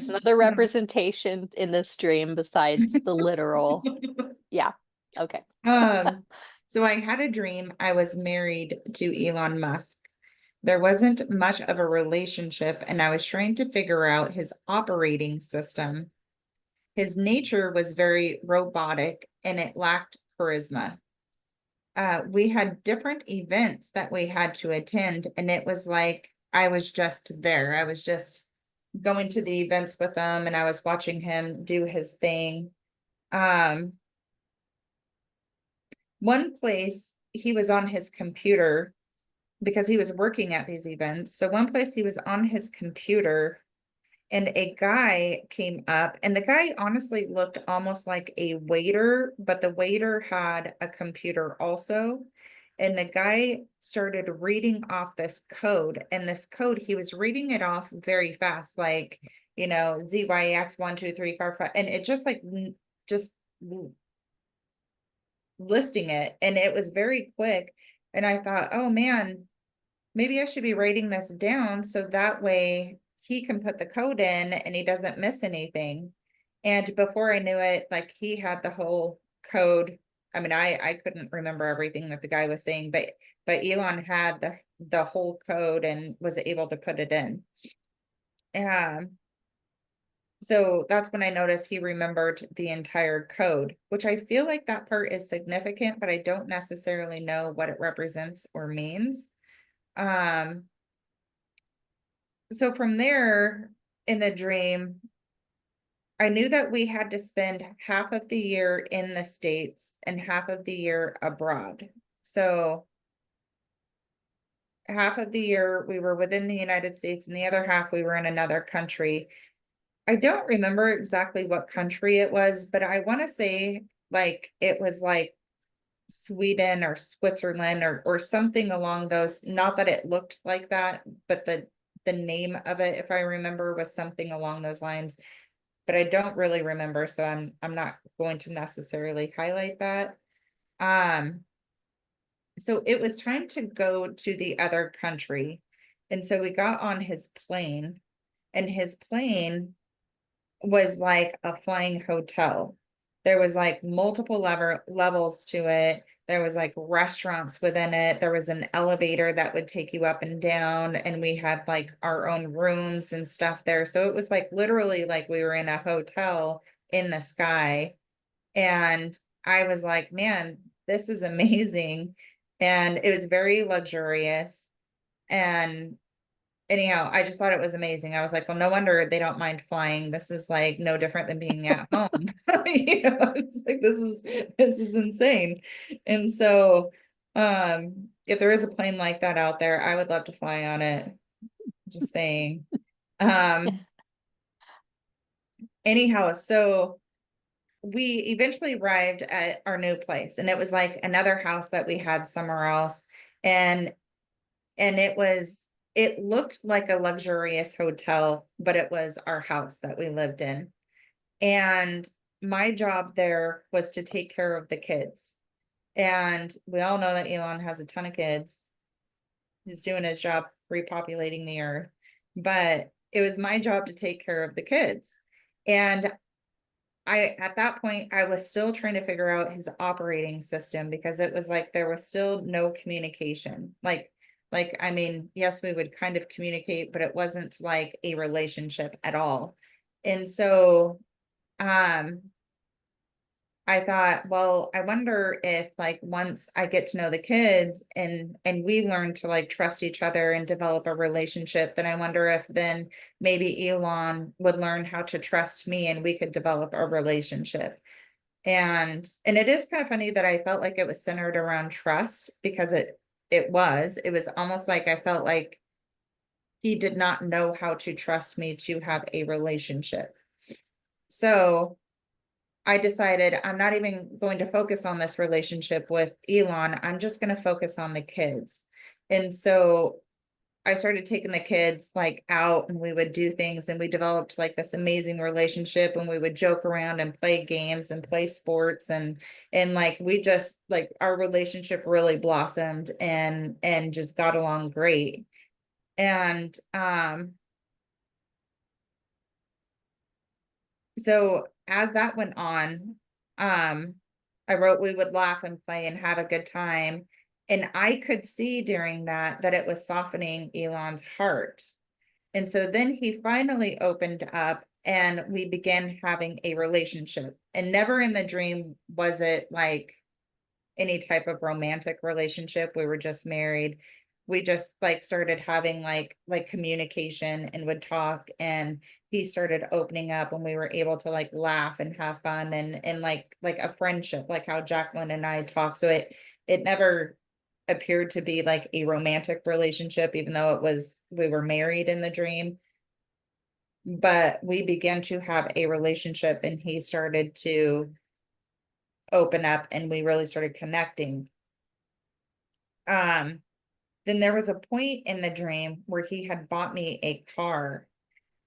another No. representation in this dream besides the literal. Yeah. Okay. Um, so I had a dream I was married to Elon Musk. There wasn't much of a relationship, and I was trying to figure out his operating system. His nature was very robotic and it lacked charisma. We had different events that we had to attend, and it was like I was just there. I was just going to the events with him and I was watching him do his thing. Um, one place he was on his computer because he was working at these events. So one place he was on his computer and a guy came up, and the guy honestly looked almost like a waiter, but the waiter had a computer also. And the guy started reading off this code, and this code, he was reading it off very fast, like, ZYX 1 2 3 4 5, and it just like just listing it, and it was very quick. And I thought, oh man, maybe I should be writing this down so that way he can put the code in and he doesn't miss anything. And before I knew it, like he had the whole code. I mean, I couldn't remember everything that the guy was saying, but Elon had the whole code and was able to put it in. So that's when I noticed he remembered the entire code, which I feel like that part is significant, but I don't necessarily know what it represents or means. Um, so from there in the dream, I knew that we had to spend half of the year in the States and half of the year abroad. So half of the year we were within the United States and the other half we were in another country. I don't remember exactly what country it was, but I want to say like it was like Sweden or Switzerland or something along those, not that it looked like that, but the name of it, if I remember, was something along those lines. But I don't really remember, so I'm not going to necessarily highlight that. Um, so it was time to go to the other country. And so we got on his plane, and his plane was like a flying hotel. There was like multiple levels to it. There was like restaurants within it. There was an elevator that would take you up and down, and we had like our own rooms and stuff there. So it was like literally like we were in a hotel in the sky. And I was like, man, this is amazing. And it was very luxurious. And anyhow, I just thought it was amazing. I was like, well, no wonder they don't mind flying. This is like no different than being at home. It's like this is insane. And so if there is a plane like that out there, I would love to fly on it. Just saying. Um anyhow, so we eventually arrived at our new place, and it was like another house that we had somewhere else. And it looked like a luxurious hotel, but it was our house that we lived in. And my job there was to take care of the kids. And we all know that Elon has a ton of kids. He's doing his job repopulating the earth. But it was my job to take care of the kids. And at that point, I was still trying to figure out his operating system because it was like there was still no communication. I mean, yes, we would kind of communicate, but it wasn't like a relationship at all. And so um I thought, well, I wonder if like once I get to know the kids and we learn to like trust each other and develop a relationship, then I wonder if then maybe Elon would learn how to trust me and we could develop a relationship. And it is kind of funny that I felt like it was centered around trust because it was almost like I felt like he did not know how to trust me to have a relationship. So I decided I'm not even going to focus on this relationship with Elon. I'm just going to focus on the kids. And so I started taking the kids like out, and we would do things, and we developed like this amazing relationship, and we would joke around and play games and play sports, and like we just like our relationship really blossomed and just got along great. And so as that went on, I wrote we would laugh and play and have a good time. And I could see during that it was softening Elon's heart. And so then he finally opened up and we began having a relationship. And never in the dream was it like any type of romantic relationship. We were just married. We just like started having like communication and would talk, and he started opening up and we were able to like laugh and have fun and like a friendship, like how Jacqueline and I talk. So it never appeared to be like a romantic relationship, even though it was we were married in the dream. But we began to have a relationship and he started to open up and we really started connecting. Um, then there was a point in the dream where he had bought me a car,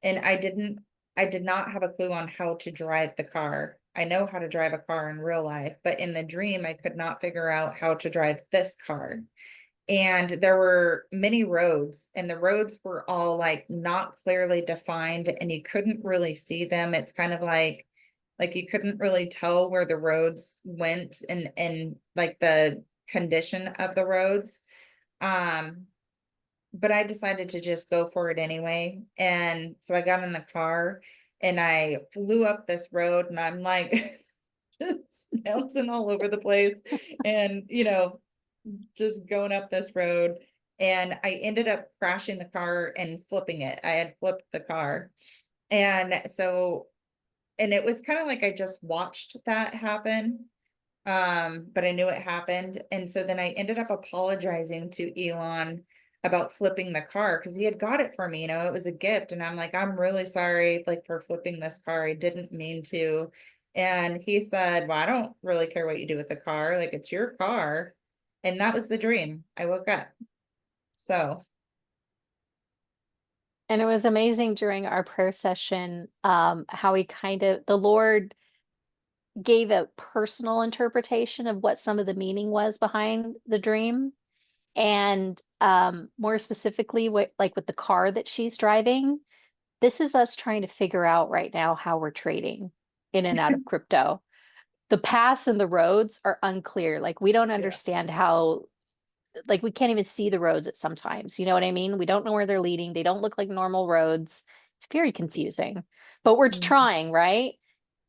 and I did not have a clue on how to drive the car. I know how to drive a car in real life, but in the dream, I could not figure out how to drive this car. And there were many roads, and the roads were all like not clearly defined, and you couldn't really see them. It's kind of like you couldn't really tell where the roads went and like the condition of the roads. Um, but I decided to just go for it anyway. And so I got in the car and I flew up this road and I'm like just bouncing all over the place and, just going up this road. And I ended up crashing the car and flipping it. I had flipped the car. And so, and it was kind of like I just watched that happen. But I knew it happened. And so then I ended up apologizing to Elon about flipping the car because he had got it for me, it was a gift. And I'm like, I'm really sorry, like for flipping this car. I didn't mean to. And he said, well, I don't really care what you do with the car. Like it's your car. And that was the dream. I woke up. So And it was amazing during our prayer session, how he kind of, the Lord gave a personal interpretation of what some of the meaning was behind the dream. And more specifically, what like with the car that she's driving, this is us trying to figure out right now how we're trading in and out of crypto. The paths and the roads are unclear. Like we don't yeah. understand how, like we can't even see the roads at sometimes. You know what I mean? We don't know where they're leading. They don't look like normal roads. It's very confusing, but we're Mhm. trying, right?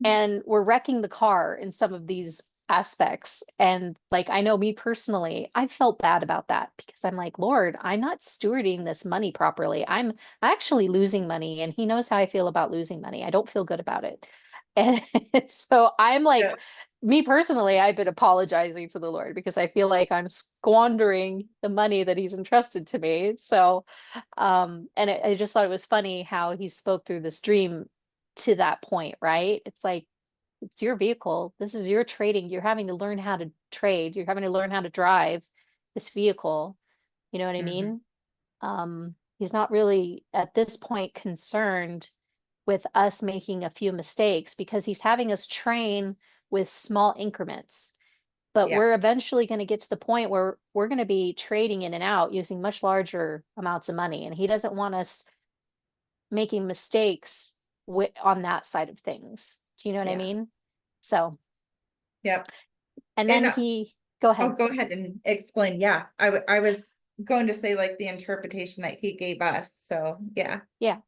And we're wrecking the car in some of these aspects. And like, I know me personally, I felt bad about that because I'm like, Lord, I'm not stewarding this money properly. I'm actually losing money. And he knows how I feel about losing money. I don't feel good about it. And so I'm Yeah. like, me personally, I've been apologizing to the Lord because I feel like I'm squandering the money that he's entrusted to me. So, and I just thought it was funny how he spoke through this dream to that point, right? It's like, it's your vehicle. This is your trading. You're having to learn how to trade. You're having to learn how to drive this vehicle. You know what I Mhm. mean? He's not really at this point concerned with us making a few mistakes because he's having us train with small increments. But Yeah. we're eventually going to get to the point where we're going to be trading in and out using much larger amounts of money. And he doesn't want us making mistakes on that side of things. Do you know what I Yeah. mean? So, Yep. and And then he, go I'll ahead. go ahead and explain. Yeah, I was going to say like the interpretation that he gave us. So yeah. Yeah.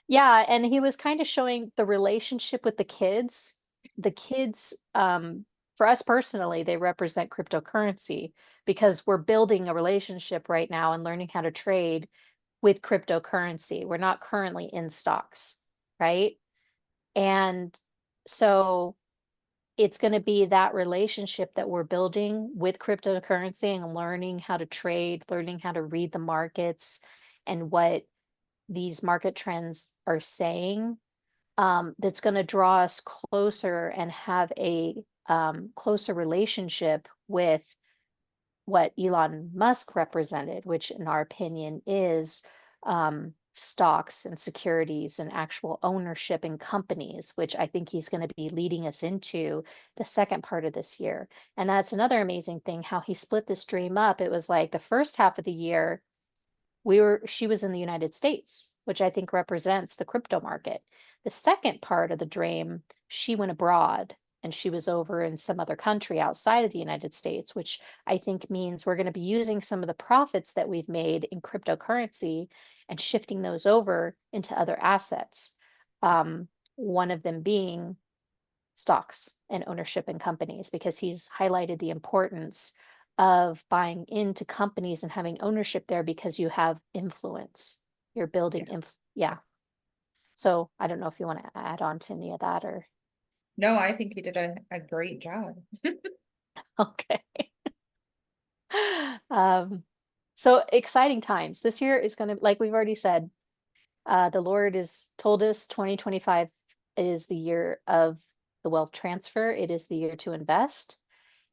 Yeah. And he was kind of showing the relationship with the kids. The kids, for us personally, they represent cryptocurrency because we're building a relationship right now and learning how to trade with cryptocurrency. We're not currently in stocks, right? And so it's going to be that relationship that we're building with cryptocurrency and learning how to trade, learning how to read the markets and what these market trends are saying. That's going to draw us closer and have a closer relationship with what Elon Musk represented, which in our opinion is stocks and securities and actual ownership in companies, which I think he's going to be leading us into the second part of this year. And that's another amazing thing, how he split this dream up. It was like the first half of the year, she was in the United States, which I think represents the crypto market. The second part of the dream, she went abroad and she was over in some other country outside of the United States, which I think means we're going to be using some of the profits that we've made in cryptocurrency and shifting those over into other assets. One of them being stocks and ownership in companies, because he's highlighted the importance of buying into companies and having ownership there because you have influence. You're building yeah. So I don't know if you want to add on to any of that or No, I think you did a great job. okay. So exciting times. This year is going to, like we've already said, the Lord has told us 2025 is the year of the wealth transfer. It is the year to invest.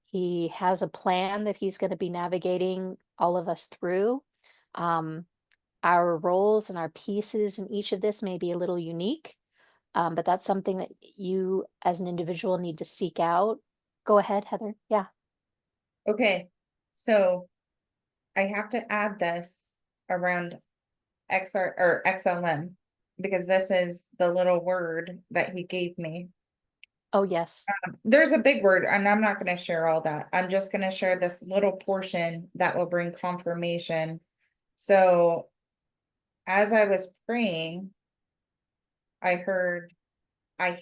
He has a plan that he's going to be navigating all of us through. Our roles and our pieces in each of this may be a little unique, but that's something that you as an individual need to seek out. Go ahead, Heather. Yeah. Okay, so I have to add this around XR or XLM because this is the little word that he gave me. Oh, yes. There's a big word, and I'm not going to share all that. I'm just going to share this little portion that will bring confirmation. So, as I was praying, I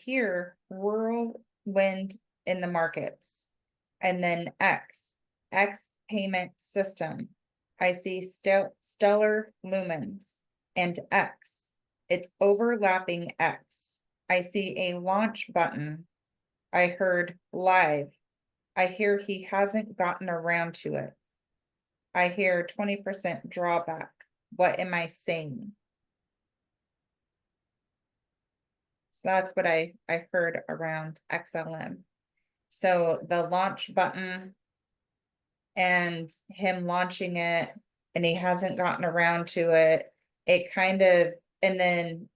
hear whirlwind in the markets, and then X payment system. I see stellar lumens and X. It's overlapping X. I see a launch button. I heard live. I hear he hasn't gotten around to it. I hear 20% drawback. What am I saying? So that's what I heard around XLM. So the launch button and him launching it and he hasn't gotten around to it. It kind of, and then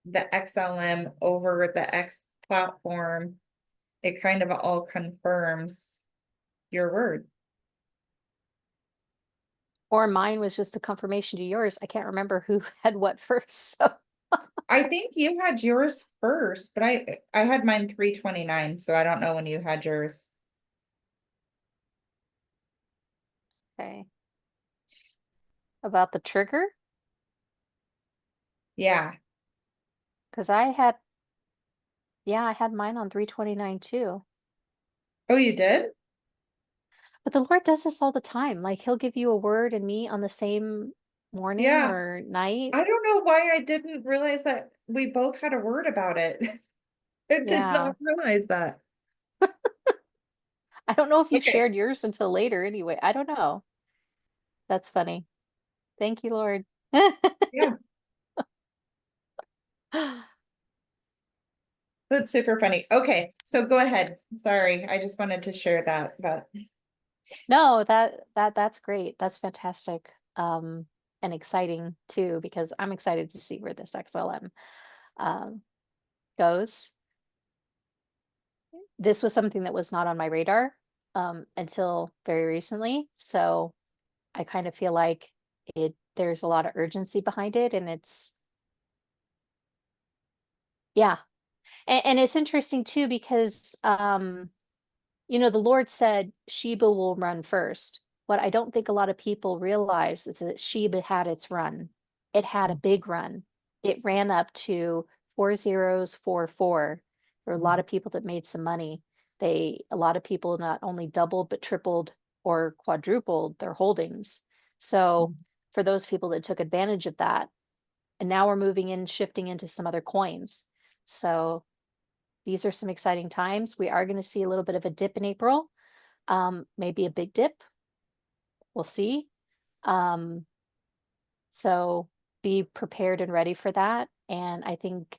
the XLM over the X platform, it kind of all confirms your word. Or mine was just a confirmation to yours. I can't remember who had what first. So I think you had yours first, but I had mine 329, so I don't know when you had yours. okay. About the trigger, Yeah. because I had mine on 329 too. Oh, you did? But the Lord does this all the time. Like he'll give you a word and me on the same morning Yeah. or night. I don't know why I didn't realize that we both had a word about it. I did Yeah. not realize that. I don't know if you Okay. shared yours until later anyway. I don't know. That's funny. Thank you, Lord. Yeah, that's super funny. Okay, so go ahead. Sorry, I just wanted to share that, but No, that's great. That's fantastic. And exciting too, because I'm excited to see where this XLM um goes. This was something that was not on my radar until very recently. So I kind of feel like there's a lot of urgency behind it, and yeah. And it's interesting too because the Lord said Sheba will run first. What I don't think a lot of people realize is that Sheba had its run. It had a big run. It ran up to 4044. There were a lot of people that made some money. A lot of people not only doubled, but tripled or quadrupled their holdings. So for those people that took advantage of that, and now we're moving in, shifting into some other coins. So these are some exciting times. We are going to see a little bit of a dip in April, maybe a big dip. We'll see. Um, so be prepared and ready for that. And I think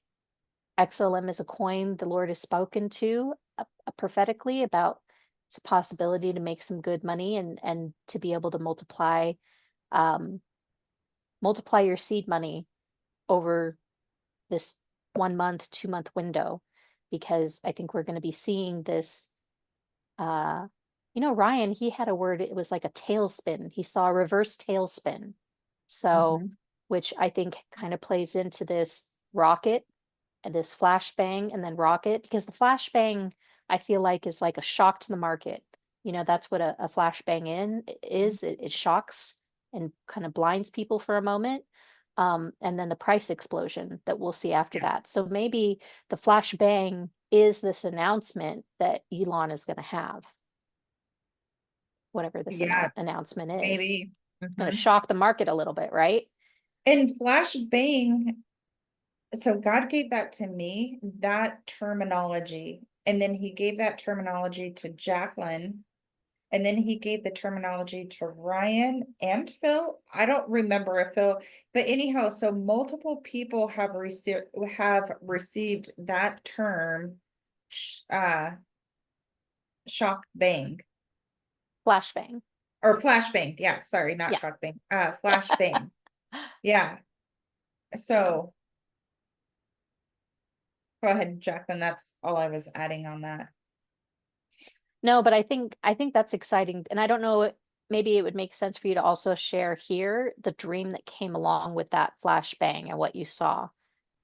XLM is a coin the Lord has spoken to prophetically about it's a possibility to make some good money and to be able to um, multiply your seed money over this 1 month, 2 month window, because I think we're going to be seeing this. Ryan, he had a word, it was like a tailspin. He saw a reverse tailspin. So, Mhm. which I think kind of plays into this rocket and this flashbang and then rocket, because the flashbang I feel like is like a shock to the market. That's what a flashbang is. It shocks and kind of blinds people for a moment. And then the price explosion that we'll see after Yeah. that. So maybe the flashbang is this announcement that Elon is going to have, whatever this Yeah, announcement is. maybe. Going to Mhm. shock the market a little bit, right? And flashbang, so God gave that to me, that terminology. And then he gave that terminology to Jacqueline. And then he gave the terminology to Ryan and Phil. I don't remember if Phil, but anyhow, so multiple people have received that term, shock bang Flashbang. or flashbang. Yeah, sorry, not Yeah. shock bang. Flashbang. Yeah. Yeah. So go ahead, Jacqueline. That's all I was adding on that. No, but I think that's exciting. And I don't know, maybe it would make sense for you to also share here the dream that came along with that flashbang and what you saw.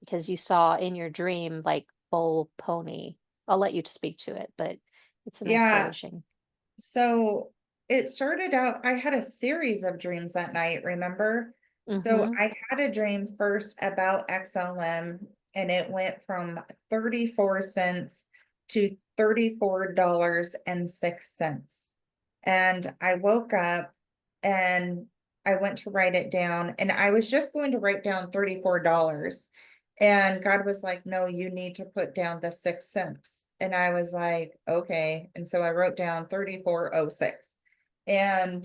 Because you saw in your dream like bull pony. I'll let you to speak to it, but it's an Yeah. encouraging. So it started out, I had a series of dreams that night, remember? So Mm-hmm. I had a dream first about XLM and it went from 34 cents to $34.06. And I woke up and I went to write it down and I was just going to write down $34. And God was like, no, you need to put down the 6 cents. And I was like, okay. And so I wrote down 34.06. And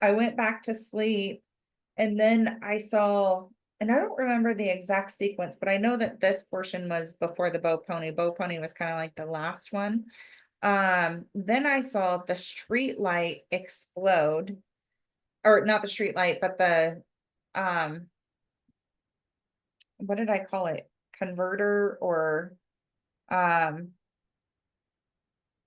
I went back to sleep. And then I saw, and I don't remember the exact sequence, but I know that this portion was before the bow pony. Bow pony was kind of like the last one. Then I saw the street light explode, or not the street light, but the um what did I call it? Converter um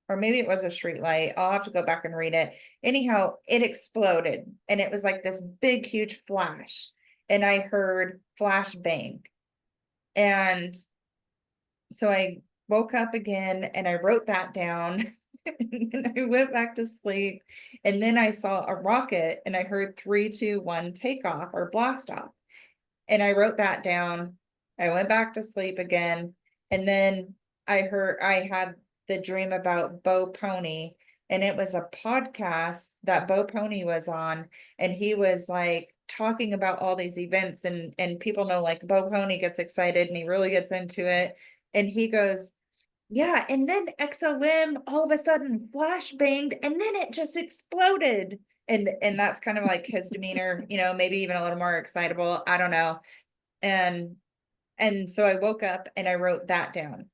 or maybe it was a street light. I'll have to go back and read it. Anyhow, it exploded and it was like this big, huge flash. And I heard flash bang. And so I woke up again and I wrote that down. And then I went back to sleep. And then I saw a rocket and I heard 3, 2, 1 takeoff or blast off. And I wrote that down. I went back to sleep again. And then I had the dream about Bo Pony, and it was a podcast that Bo Pony was on, and he was like talking about all these events, and people know like Bo Pony gets excited and he really gets into it. And he goes, yeah, and then XLM all of a sudden flash banged and then it just exploded. And that's kind of like his demeanor, maybe even a little more excitable. I don't know. And and so I woke up and I wrote that down.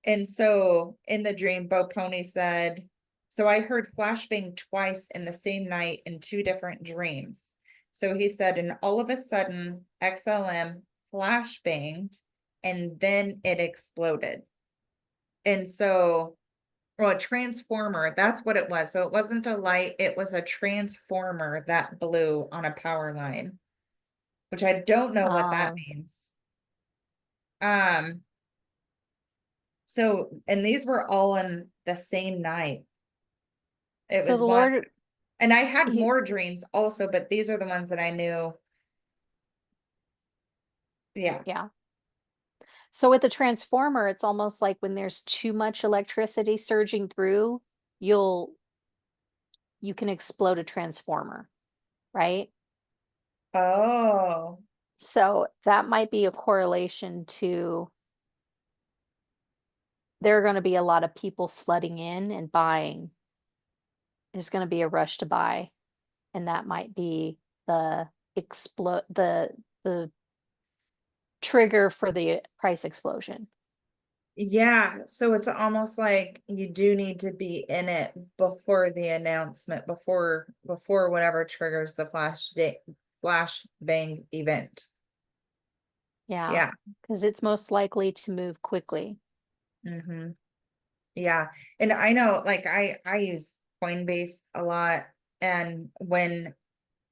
And so in the dream, Bo Pony said, so I heard flashbang twice in the same night in two different dreams. So he said, and all of a sudden, XLM flashbanged and then it exploded. And so, well, a transformer, that's what it was. So it wasn't a light, it was a transformer that blew on a power line, which I don't know what that Um, means. Um, so, and these were all in the same night. It so was the one, Lord, and I had he, more dreams also, but these are the ones that I knew. Yeah. yeah. So with the transformer, it's almost like when there's too much electricity surging through, you'll you can explode a transformer, right? Oh, So that might be a correlation to there are going to be a lot of people flooding in and buying. There's going to be a rush to buy, and that might be the explode the trigger for the price explosion. yeah. So it's almost like you do need to be in it before the announcement, before whatever triggers the flash bang event. Yeah, Yeah. because it's most likely to move quickly. Mm-hmm. Yeah. And I know like I use Coinbase a lot, and when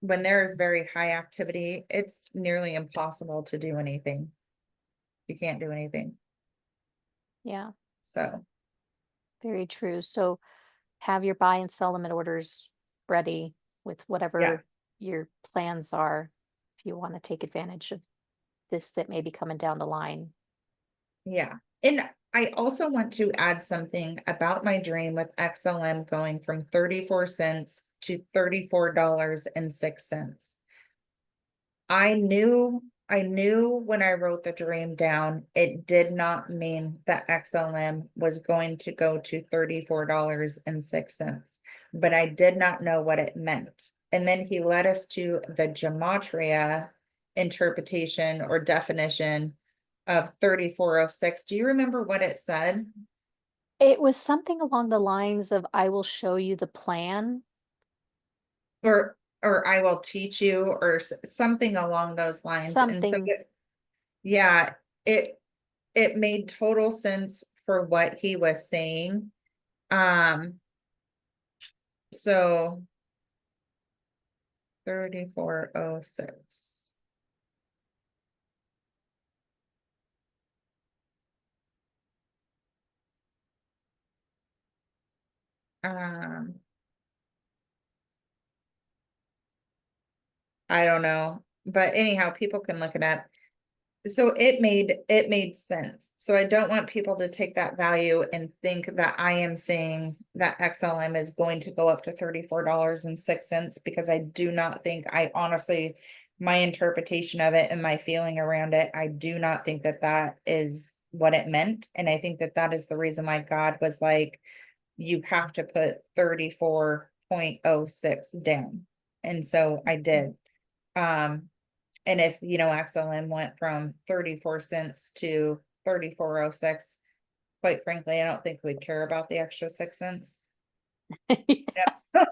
when there is very high activity, it's nearly impossible to do anything. You can't do anything. Yeah, So, very true. So have your buy and sell limit orders ready with yeah, whatever your plans are if you want to take advantage of this that may be coming down the line. yeah. And I also want to add something about my dream with XLM going from 34 cents to $34.06. I knew when I wrote the dream down, it did not mean that XLM was going to go to $34.06, but I did not know what it meant. And then he led us to the gematria interpretation or definition of 3406. Do you remember what it said? It was something along the lines of I will show you the plan. Or I will teach you, or something along those lines. And so, Something. yeah, it it made total sense for what he was saying. Um, so 3406. Um, I don't know, but anyhow, people can look it up. So it made sense. So I don't want people to take that value and think that I am saying that XLM is going to go up to $34.06, because I do not think, I honestly, my interpretation of it and my feeling around it, I do not think that that is what it meant. And I think that that is the reason why God was like, you have to put 34.06 down. And so I did. Um, and if, XLM went from 34 cents to 3406, quite frankly, I don't think we'd care about the extra 6 cents. Yeah.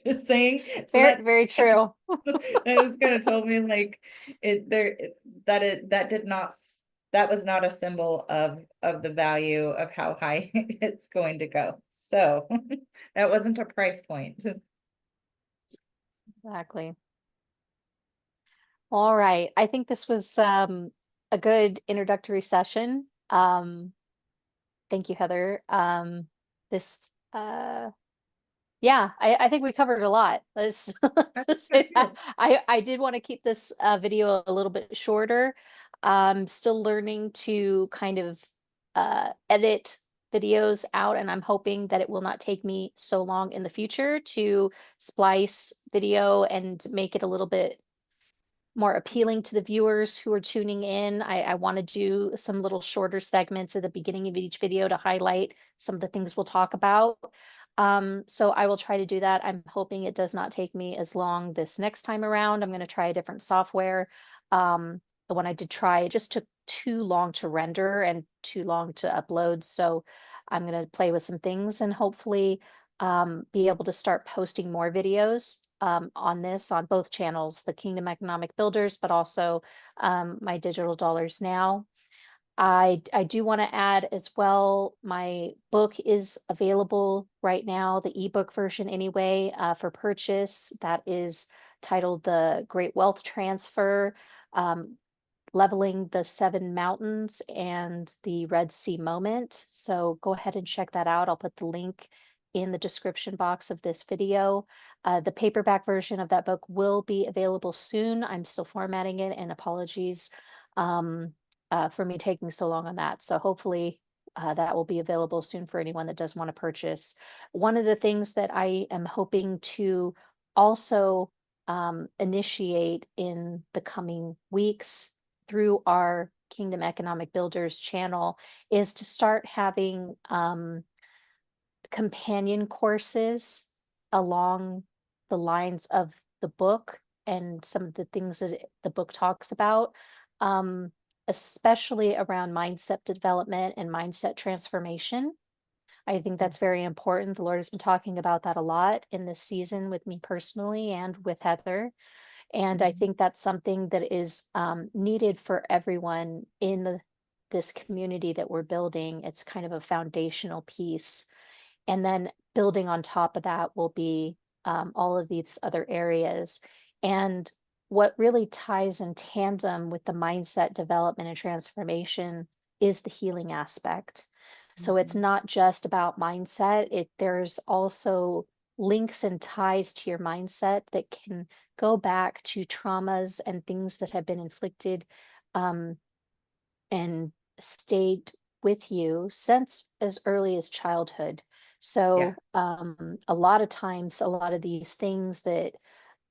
Just saying. So Very, very true. that was kind of told me like that did not, that was not a symbol of the value of how high it's going to go. So that wasn't a price point. Exactly. All right. I think this was a good introductory session. Thank you, Heather. This yeah, I think we covered a lot. Let's I just think say so that. too. I did want to keep this video a little bit shorter. Still learning to kind of edit videos out, and I'm hoping that it will not take me so long in the future to splice video and make it a little bit more appealing to the viewers who are tuning in. I want to do some little shorter segments at the beginning of each video to highlight some of the things we'll talk about. So I will try to do that. I'm hoping it does not take me as long this next time around. I'm going to try a different software. The one I did try, it just took too long to render and too long to upload. So I'm going to play with some things and hopefully be able to start posting more videos on this on both channels, the Kingdom Economic Builders, but also my Digital Dollars Now. I do want to add as well, my book is available right now, the ebook version anyway, for purchase. That is titled The Great Wealth Transfer, Leveling the Seven Mountains and the Red Sea Moment. So go ahead and check that out. I'll put the link in the description box of this video. The paperback version of that book will be available soon. I'm still formatting it, and apologies for me taking so long on that. So hopefully that will be available soon for anyone that does want to purchase. One of the things that I am hoping to also initiate in the coming weeks through our Kingdom Economic Builders channel is to start having companion courses along the lines of the book and some of the things that the book talks about, especially around mindset development and mindset transformation. I think that's very important. The Lord has been talking about that a lot in this season with me personally and with Heather. And I think that's something that is needed for everyone in this community that we're building. It's kind of a foundational piece. And then building on top of that will be all of these other areas. And what really ties in tandem with the mindset development and transformation is the healing aspect. So it's Mhm. not just about mindset, there's also links and ties to your mindset that can go back to traumas and things that have been inflicted, um, and stayed with you since as early as childhood. Yeah. So, a lot of times, a lot of these things that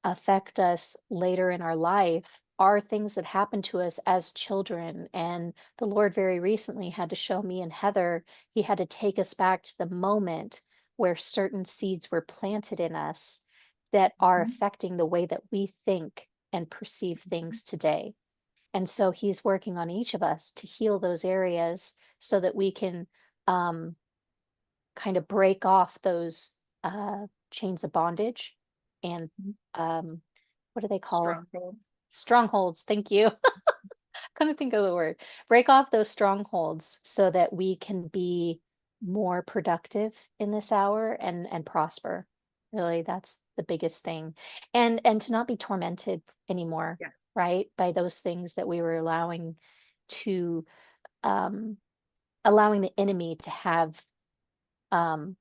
affect us later in our life are things that happen to us as children. And the Lord very recently had to show me and Heather, He had to take us back to the moment where certain seeds were planted in us that are Mhm. affecting the way that we think and perceive things today. And so He's working on each of us to heal those areas so that we can, um, kind of break off those chains of bondage and, um, what are they called? Strongholds. Strongholds. Thank you. Couldn't think of the word. Break off those strongholds so that we can be more productive in this hour and prosper. Really, that's the biggest thing. And to not be tormented anymore, Yeah. right? By those things that we were to um allowing the enemy to have um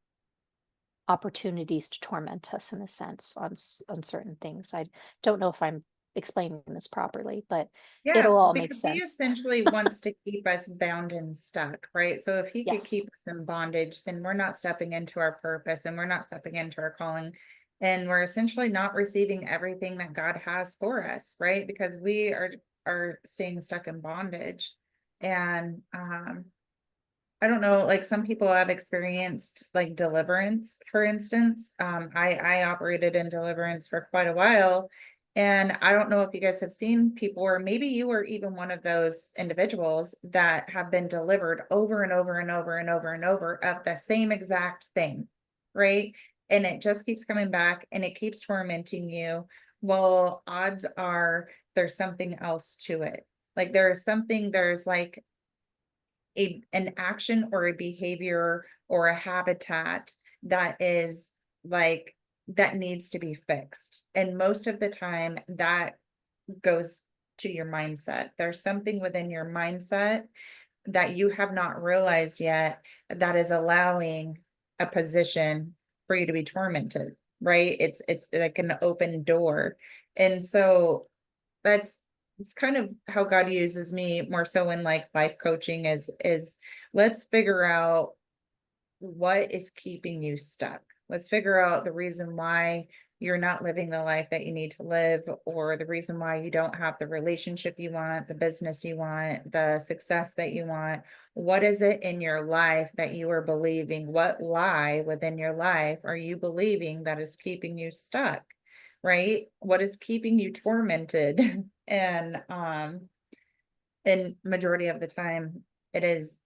opportunities to torment us in a sense on on certain things. I don't know if I'm explaining this properly, but Yeah, it'll all make because he sense. essentially wants to keep us bound and stuck, right? So if he could Yes. keep us in bondage, then we're not stepping into our purpose and we're not stepping into our calling. And we're essentially not receiving everything that God has for us, right? Because we are staying stuck in bondage. And I don't know, like some people have experienced like deliverance, for instance. I operated in deliverance for quite a while. And I don't know if you guys have seen people, or maybe you were even one of those individuals that have been delivered over and over and over and over and over of the same exact thing, right? And it just keeps coming back and it keeps tormenting you. Well, odds are there's something else to it. Like there's like an action or a behavior or a habitat that is like that needs to be fixed. And most of the time that goes to your mindset. There's something within your mindset that you have not realized yet that is allowing a position for you to be tormented, right? It's like an open door. And so that's it's kind of how God uses me more so in like life coaching is let's figure out what is keeping you stuck. Let's figure out the reason why you're not living the life that you need to live, or the reason why you don't have the relationship you want, the business you want, the success that you want. What is it in your life that you are believing? What lie within your life are you believing that is keeping you stuck? Right? What is keeping you tormented? And majority of the time it is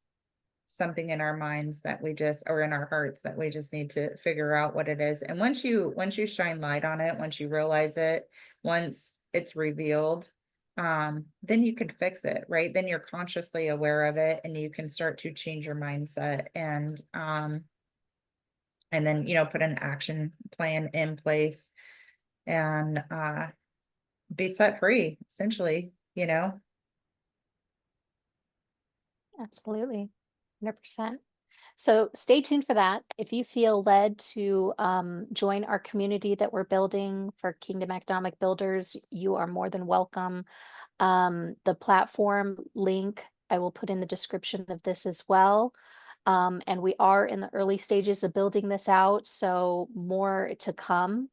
something in our minds that we just or in our hearts that we just need to figure out what it is. And once you shine light on it, once you realize it, once it's revealed, then you can fix it, right? Then you're consciously aware of it and you can start to change your mindset and then put an action plan in place and be set free, essentially. Absolutely. 100%. So stay tuned for that. If you feel led to join our community that we're building for Kingdom Economic Builders, you are more than welcome. The platform link I will put in the description of this as well. And we are in the early stages of building this out, so more to come.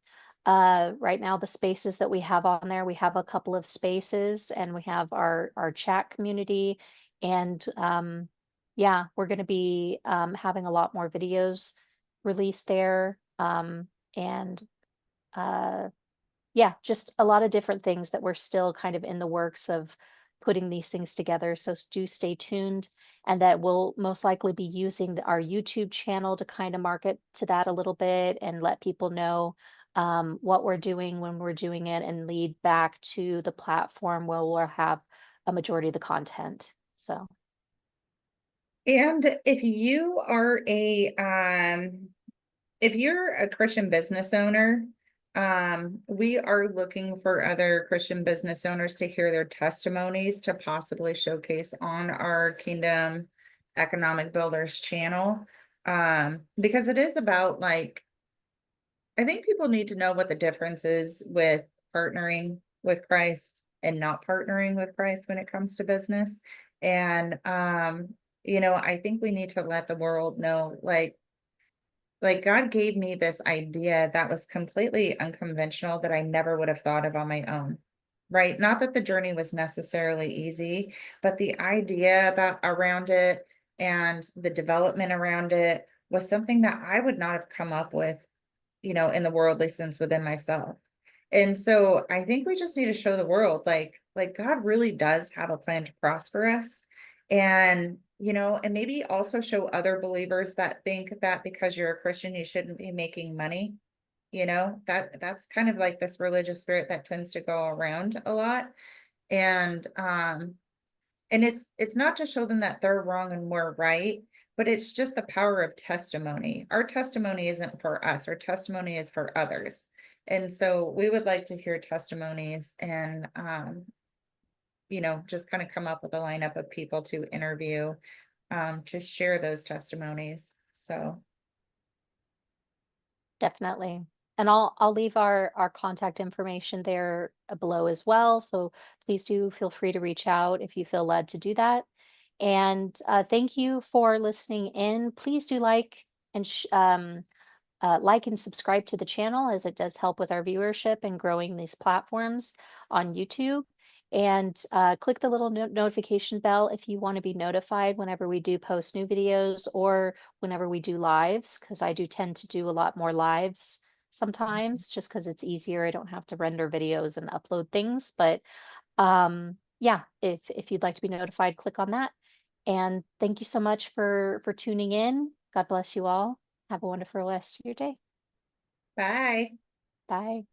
Right now, the spaces that we have on there, we have a couple of spaces and we have our chat community. And yeah, we're going to be having a lot more videos released there. And uh, yeah, just a lot of different things that we're still kind of in the works of putting these things together. So do stay tuned. And that we'll most likely be using our YouTube channel to kind of market to that a little bit and let people know what we're doing when we're doing it and lead back to the platform where we'll have a majority of the content. So, And if you're a Christian business owner, We are looking for other Christian business owners to hear their testimonies to possibly showcase on our Kingdom Economic Builders channel. Because it is about like, I think people need to know what the difference is with partnering with Christ and not partnering with Christ when it comes to business. And, I think we need to let the world know, like God gave me this idea that was completely unconventional that I never would have thought of on my own. Right? Not that the journey was necessarily easy, but the idea about around it and the development around it was something that I would not have come up with, in the worldly sense within myself. And so I think we just need to show the world like God really does have a plan to prosper us. And and maybe also show other believers that think that because you're a Christian, you shouldn't be making money. That's kind of like this religious spirit that tends to go around a lot. And it's not to show them that they're wrong and we're right, but it's just the power of testimony. Our testimony isn't for us, our testimony is for others. And so we would like to hear testimonies and just kind of come up with a lineup of people to interview to share those testimonies. So Definitely. And I'll leave our contact information there below as well. So please do feel free to reach out if you feel led to do that. And thank you for listening in. Please do like and subscribe to the channel as it does help with our viewership and growing these platforms on YouTube. And click the little notification bell if you want to be notified whenever we do post new videos or whenever we do lives, because I do tend to do a lot more lives sometimes just because it's easier. I don't have to render videos and upload things. But yeah, if you'd like to be notified, click on that. And thank you so much for tuning in. God bless you all. Have a wonderful rest of your day. bye. Bye.